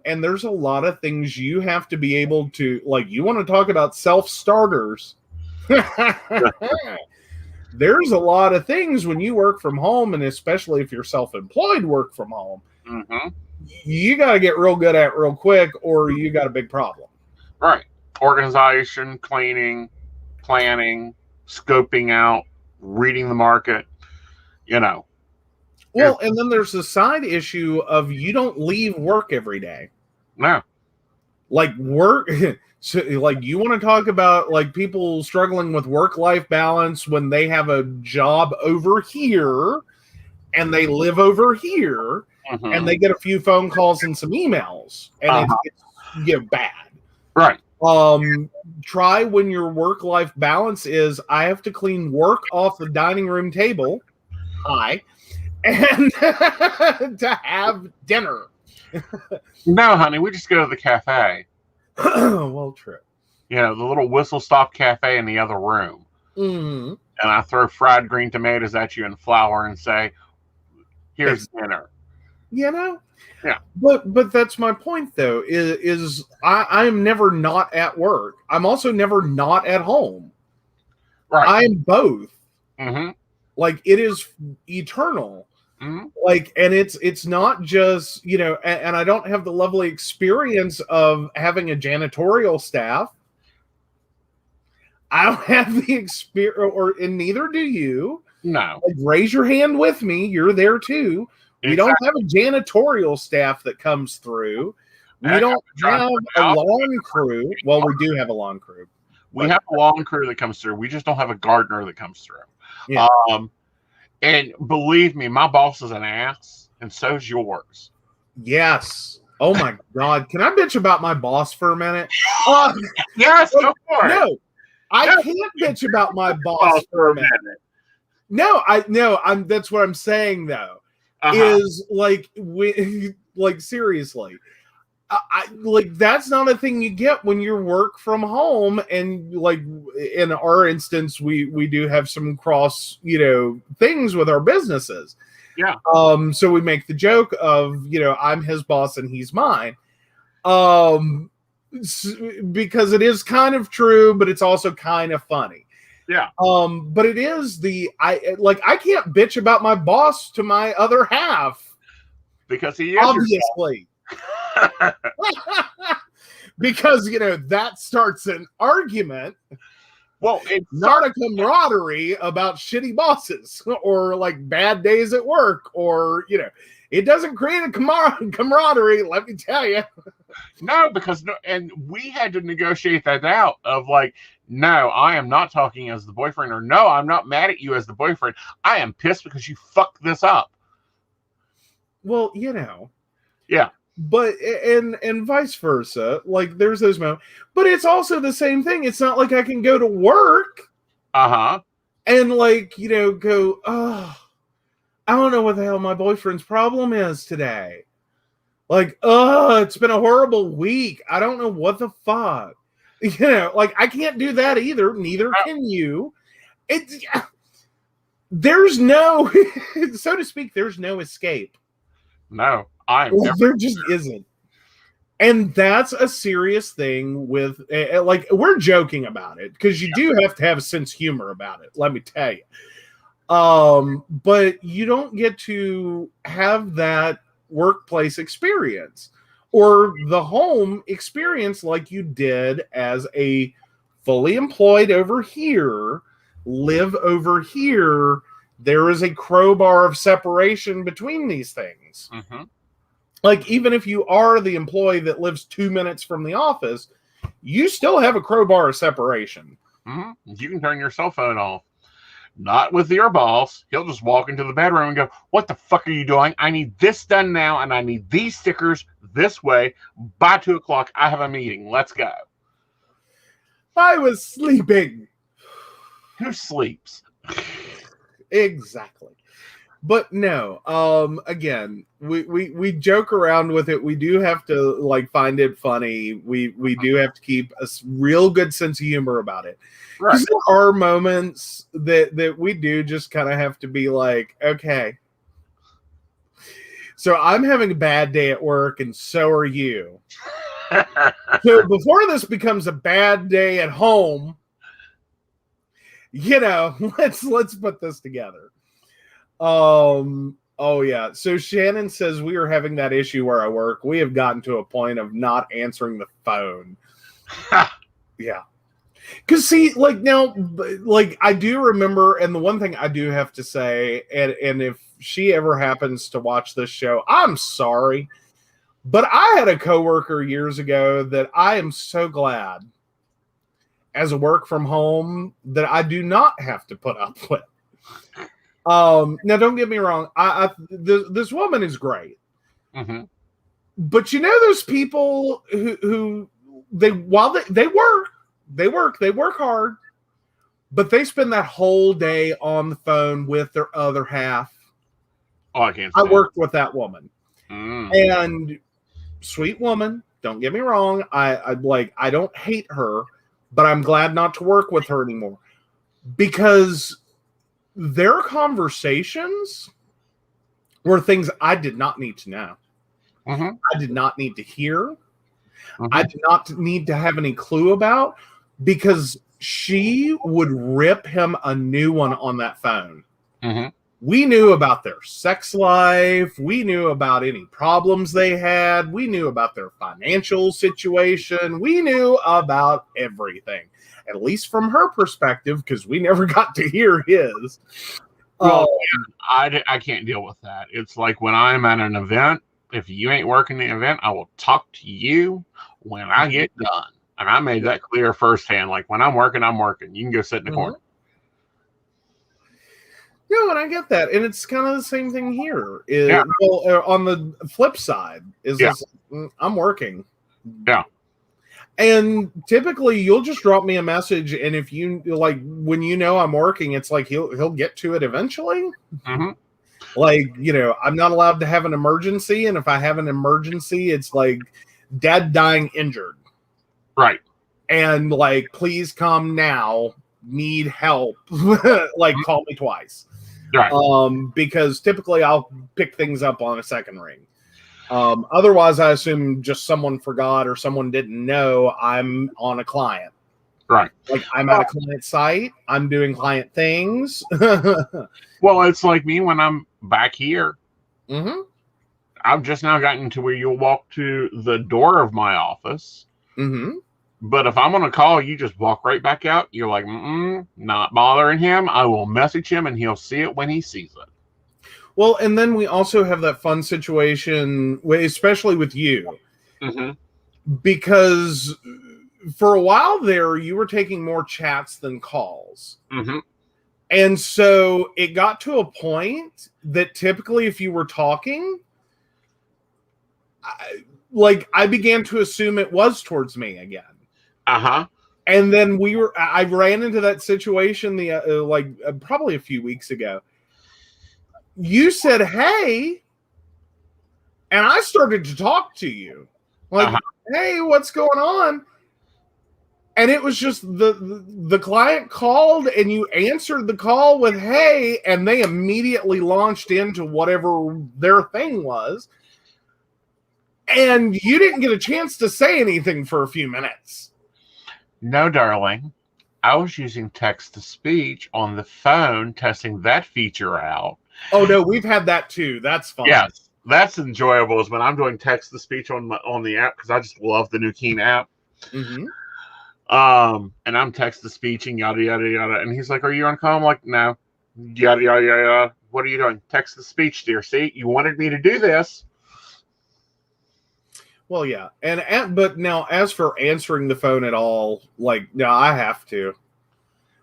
And there's a lot of things you have to be able to, like, you want to talk about self-starters. There's a lot of things when you work from home, and especially if you're self-employed work from home, you got to get real good at real quick, or you got a big problem. Right. Organization, cleaning, planning, scoping out, reading the market, Well, and then there's the side issue of you don't leave work every day. No. Like, work, so, like, you want to talk about, like, people struggling with work-life balance when they have a job over here and they live over here and they get a few phone calls and some emails and it's bad. Right. Try when your work-life balance is, I have to clean work off the dining room table. Hi. And to have dinner. No, honey, we just go to the cafe. Well, true. You know, the little whistle stop cafe in the other room. Mm-hmm. And I throw fried green tomatoes at you and flour and say, here's dinner. You know? Yeah. But that's my point, though, is I'm never not at work. I'm also never not at home. Right. I'm both. Mm-hmm. Like, it is eternal. Mm-hmm. Like, and it's not just, you know, and I don't have the lovely experience of having a janitorial staff. I don't have the experience, and neither do you. No. Like, raise your hand with me. You're there too. We don't have a janitorial staff that comes through. We don't have a lawn crew. Well, we do have a lawn crew. We have a lawn crew that comes through. We just don't have a gardener that comes through. Yeah. And believe me, my boss is an ass, and so's yours. Yes. Oh my God. Can I bitch about my boss for a minute? Yes, go for it. No, I can't bitch about my boss for a minute. No, that's what I'm saying though. Is like, like seriously, I like, that's not a thing you get when you work from home. And like in our instance, we do have some cross, you know, things with our businesses. Yeah. So we make the joke of, you know, I'm his boss and he's mine. Because it is kind of true, but it's also kind of funny. Yeah. But it is I can't bitch about my boss to my other half. Because he is obviously. Because, you know, that starts an argument. Well, it's not a camaraderie about shitty bosses or like bad days at work, or, you know, it doesn't create a camaraderie, let me tell you. No, because and we had to negotiate that out of like, no, I am not talking as the boyfriend, or no, I'm not mad at you as the boyfriend. I am pissed because you fucked this up. Well, you know. Yeah. But and vice versa. Like, there's those moments. But it's also the same thing. It's not like I can go to work. And like, you know, go, oh, I don't know what the hell my boyfriend's problem is today. Like, oh, it's been a horrible week. I don't know what the fuck. You know, like, I can't do that either. Neither can you. There's no, so to speak, there's no escape. No, there just isn't. And that's a serious thing with, like, we're joking about it because you do have to have a sense of humor about it, let me tell you. But you don't get to have that workplace experience or the home experience like you did as a fully employed over here, live over here. There is a crowbar of separation between these things. Mm-hmm. Like, even if you are the employee that lives 2 minutes from the office, you still have a crowbar of separation. Mm-hmm. You can turn your cell phone off. Not with your boss. He'll just walk into the bedroom and go, what the fuck are you doing? I need this done now, and I need these stickers this way. By 2 o'clock, I have a meeting. Let's go. I was sleeping. Who sleeps? Exactly. But no, again, we joke around with it. We do have to like find it funny. We do have to keep a real good sense of humor about it. Right. There are moments that we do just kind of have to be like, okay, so I'm having a bad day at work and so are you. So before this becomes a bad day at home, you know, let's put this together. Oh yeah. So Shannon says we are having that issue where I work. We have gotten to a point of not answering the phone. Yeah. Cause see, like now, like I do remember, and the one thing I do have to say, and if she ever happens to watch this show, I'm sorry, but I had a coworker years ago that I am so glad as a work from home that I do not have to put up with. Now don't get me wrong. This woman is great, mm-hmm. but you know those people who they work hard, but they spend that whole day on the phone with their other half. Oh, I can't. I worked with that woman, Mm. and sweet woman. Don't get me wrong. I don't hate her, but I'm glad not to work with her anymore because their conversations were things I did not need to know. Mm-hmm. I did not need to hear. Mm-hmm. I did not need to have any clue about, because she would rip him a new one on that phone. Mm-hmm. We knew about their sex life. We knew about any problems they had. We knew about their financial situation. We knew about everything, at least from her perspective, because we never got to hear his. Well, I can't deal with that. It's like when I'm at an event, if you ain't working the event, I will talk to you when I get done. And I made that clear firsthand. Like, when I'm working, I'm working. You can go sit in the corner. No, and I get that. And it's kind of the same thing here. Well, on the flip side, I'm working. Yeah. And typically you'll just drop me a message, and if you like, when you know I'm working, it's like he'll get to it eventually. Mm-hmm. Like, I'm not allowed to have an emergency, and if I have an emergency, it's like dad dying injured. Right. And like, please come now, need help. Like, call me twice. Right. Because typically I'll pick things up on a second ring. Otherwise, I assume just someone forgot or someone didn't know I'm on a client. Right. Like, I'm at a client site. I'm doing client things. Well, it's like me when I'm back here. Mm-hmm. I've just now gotten to where you'll walk to the door of my office. Mm-hmm. But if I'm on a call, you just walk right back out. You're like, not bothering him. I will message him, and he'll see it when he sees it. Well, and then we also have that fun situation, especially with you, because for a while there, you were taking more chats than calls. Mm-hmm. And so it got to a point that typically if you were talking, I began to assume it was towards me again. Uh-huh. And then I ran into that situation probably a few weeks ago. You said, hey, and I started to talk to you. Like, hey, what's going on? And it was just the client called, and you answered the call with, hey, and they immediately launched into whatever their thing was. And you didn't get a chance to say anything for a few minutes. No, darling. I was using text-to-speech on the phone, testing that feature out. Oh, no, we've had that too. That's fun. Yes, that's enjoyable, is when I'm doing text-to-speech on the app, because I just love the new Keen app. Mm-hmm. And I'm text-to-speeching, yada, yada, yada. And he's like, are you on call? I'm like, no. Yada, yada, yada. What are you doing? Text-to-speech, dear. See, you wanted me to do this. Well, yeah. But now, as for answering the phone at all, no, I have to.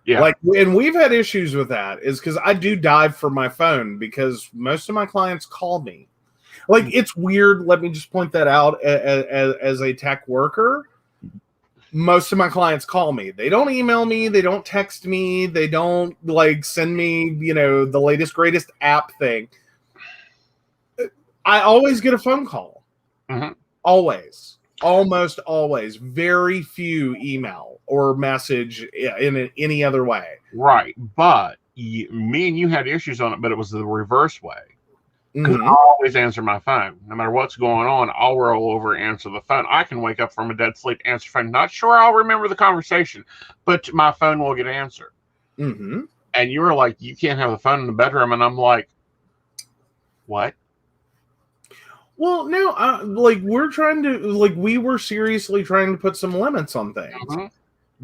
Yeah. And we've had issues with that, is because I do dive for my phone, because most of my clients call me. It's weird. Let me just point that out as a tech worker. Most of my clients call me. They don't email me. They don't text me. They don't send me, the latest, greatest app thing. I always get a phone call. Mm-hmm. Always. Almost always. Very few email or message in any other way. Right. But me and you had issues on it, but it was the reverse way. Because Mm-hmm. I always answer my phone. No matter what's going on, I'll roll over and answer the phone. I can wake up from a dead sleep, answer the phone. Not sure I'll remember the conversation, but my phone will get answered. Mm-hmm. And you were like, you can't have the phone in the bedroom. And I'm like, what? Well, no, we're trying to, we were seriously trying to put some limits on things. Mm-hmm.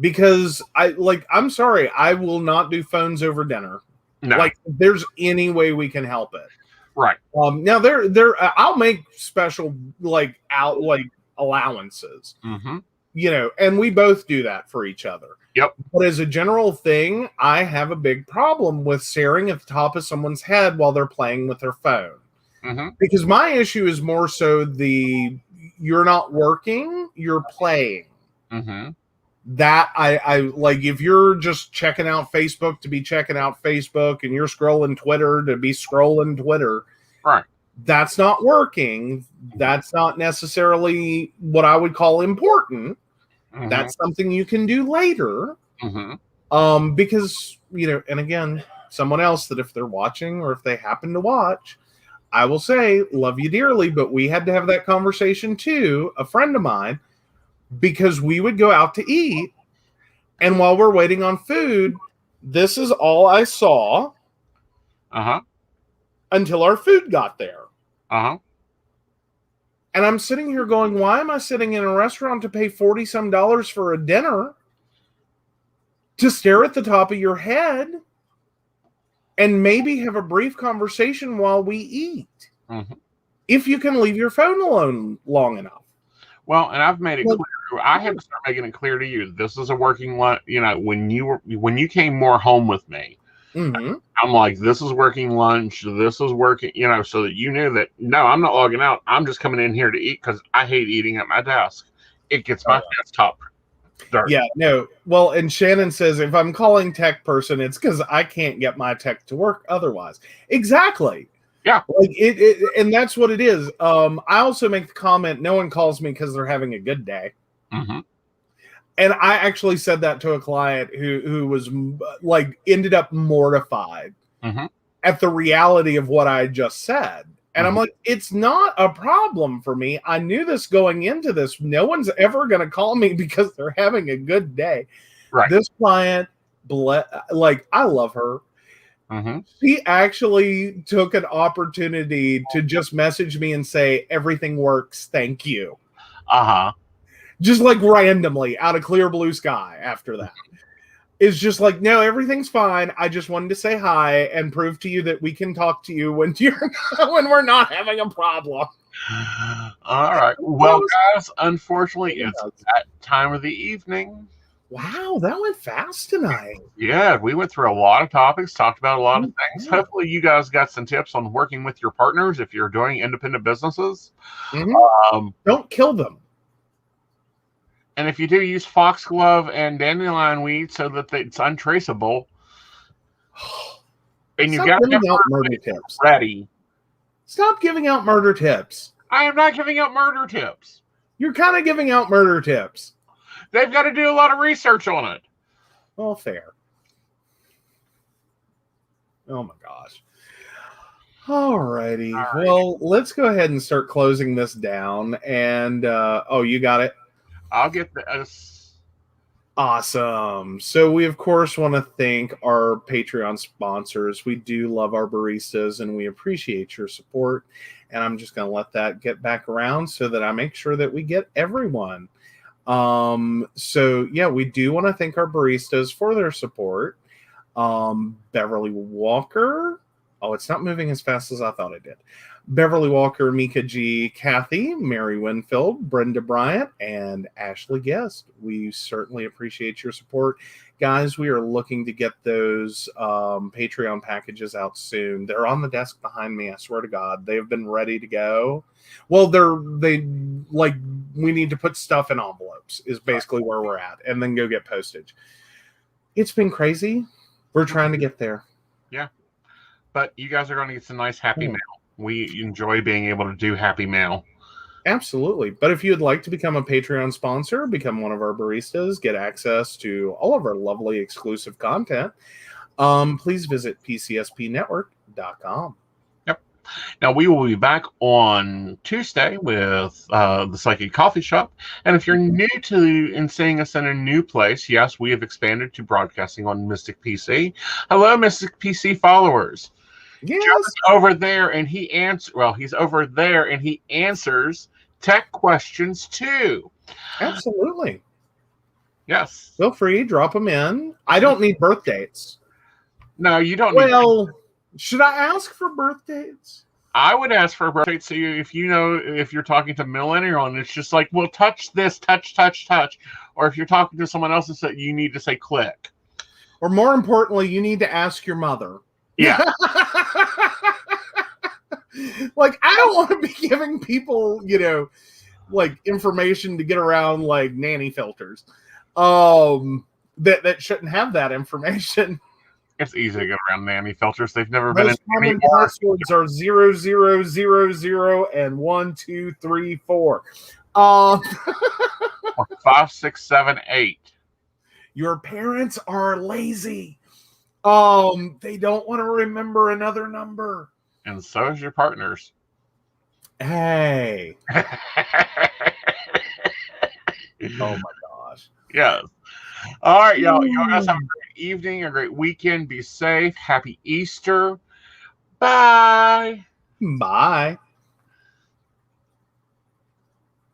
Because I'm sorry, I will not do phones over dinner. No. If there's any way we can help it. Right. Now I'll make special allowances. Mm-hmm. And we both do that for each other. Yep. But as a general thing, I have a big problem with staring at the top of someone's head while they're playing with their phone. Mm-hmm. Because my issue is more so you're not working, you're playing. Mm-hmm. That I like. If you're just checking out Facebook to be checking out Facebook, and you're scrolling Twitter to be scrolling Twitter, Right. that's not working. That's not necessarily what I would call important. Mm-hmm. That's something you can do later. Mm-hmm. Because, and again, someone else that if they're watching or if they happen to watch, I will say, love you dearly, but we had to have that conversation too, a friend of mine, because we would go out to eat, and while we're waiting on food, this is all I saw until our food got there. And I'm sitting here going, why am I sitting in a restaurant to pay $40-some for a dinner to stare at the top of your head and maybe have a brief conversation while we eat? Mm-hmm. If you can leave your phone alone long enough. Well, and I've made it clear. I have to start making it clear to you. This is a working lunch. When you came more home with me, mm-hmm. I'm like, this is working lunch. This is working. So that you knew that. No, I'm not logging out. I'm just coming in here to eat because I hate eating at my desk. It gets my desktop dirty. Yeah, no. Well, and Shannon says if I'm calling tech person, it's because I can't get my tech to work otherwise. Exactly. Yeah. Like it and that's what it is. I also make the comment, no one calls me because they're having a good day. Mm-hmm. And I actually said that to a client who was like ended up mortified at the reality of what I just said. And I'm like, it's not a problem for me. I knew this going into this. No one's ever going to call me because they're having a good day. Right. This client, I love her. Mm-hmm. She actually took an opportunity to just message me and say, everything works. Thank you. Just like randomly out of clear blue sky after that. It's just like, no, everything's fine. I just wanted to say hi and prove to you that we can talk to you when we're not having a problem. All right. Well, guys, unfortunately, it's that time of the evening. Wow, that went fast tonight. Yeah, we went through a lot of topics, talked about a lot of things. Hopefully you guys got some tips on working with your partners if you're doing independent businesses. Don't kill them. And if you do, use foxglove and dandelion weed so that it's untraceable. And you got to have murder tips ready. Stop giving out murder tips. I am not giving out murder tips. You're kind of giving out murder tips. They've got to do a lot of research on it. Well, fair. Oh my gosh. Alrighty. All right. Well, let's go ahead and start closing this down. And you got it. I'll get this. Awesome. So we, of course, want to thank our Patreon sponsors. We do love our baristas, and we appreciate your support. And I'm just going to let that get back around so that I make sure that we get everyone. So, yeah, we do want to thank our baristas for their support. Beverly Walker. Oh, it's not moving as fast as I thought it did. Beverly Walker, Mika G, Kathy, Mary Winfield, Brenda Bryant, and Ashley Guest. We certainly appreciate your support. Guys, we are looking to get those Patreon packages out soon. They're on the desk behind me, I swear to God. They've been ready to go. Well, we need to put stuff in envelopes is basically where we're at, and then go get postage. It's been crazy. We're trying to get there. Yeah. But you guys are going to get some nice happy mail. We enjoy being able to do happy mail. Absolutely. But if you'd like to become a Patreon sponsor, become one of our baristas, get access to all of our lovely exclusive content, please visit PCSPnetwork.com. Yep. Now, we will be back on Tuesday with the Psychic Coffee Shop. And if you're new to and seeing us in a new place, yes, we have expanded to broadcasting on Mystic PC. Hello, Mystic PC followers. Yes. Joe's over there, and he's over there, and he answers tech questions too. Absolutely. Yes. Feel free, drop them in. I don't need birth dates. No, you don't. Should I ask for birth dates? I would ask for a birth date. So if you're talking to millennial, and it's just like, well, touch this, touch, or if you're talking to someone else, it's that you need to say click. Or more importantly, you need to ask your mother. Yeah. Like, I don't want to be giving people, like information to get around like nanny filters. That shouldn't have that information. It's easy to get around nanny filters. They've never Most been in common passwords are 0000 and 1234. or 5678. Your parents are lazy. They don't want to remember another number. And so is your partners. Hey. Oh my gosh. Yes. All right, y'all. You guys have a great evening, a great weekend. Be safe. Happy Easter. Bye. Bye.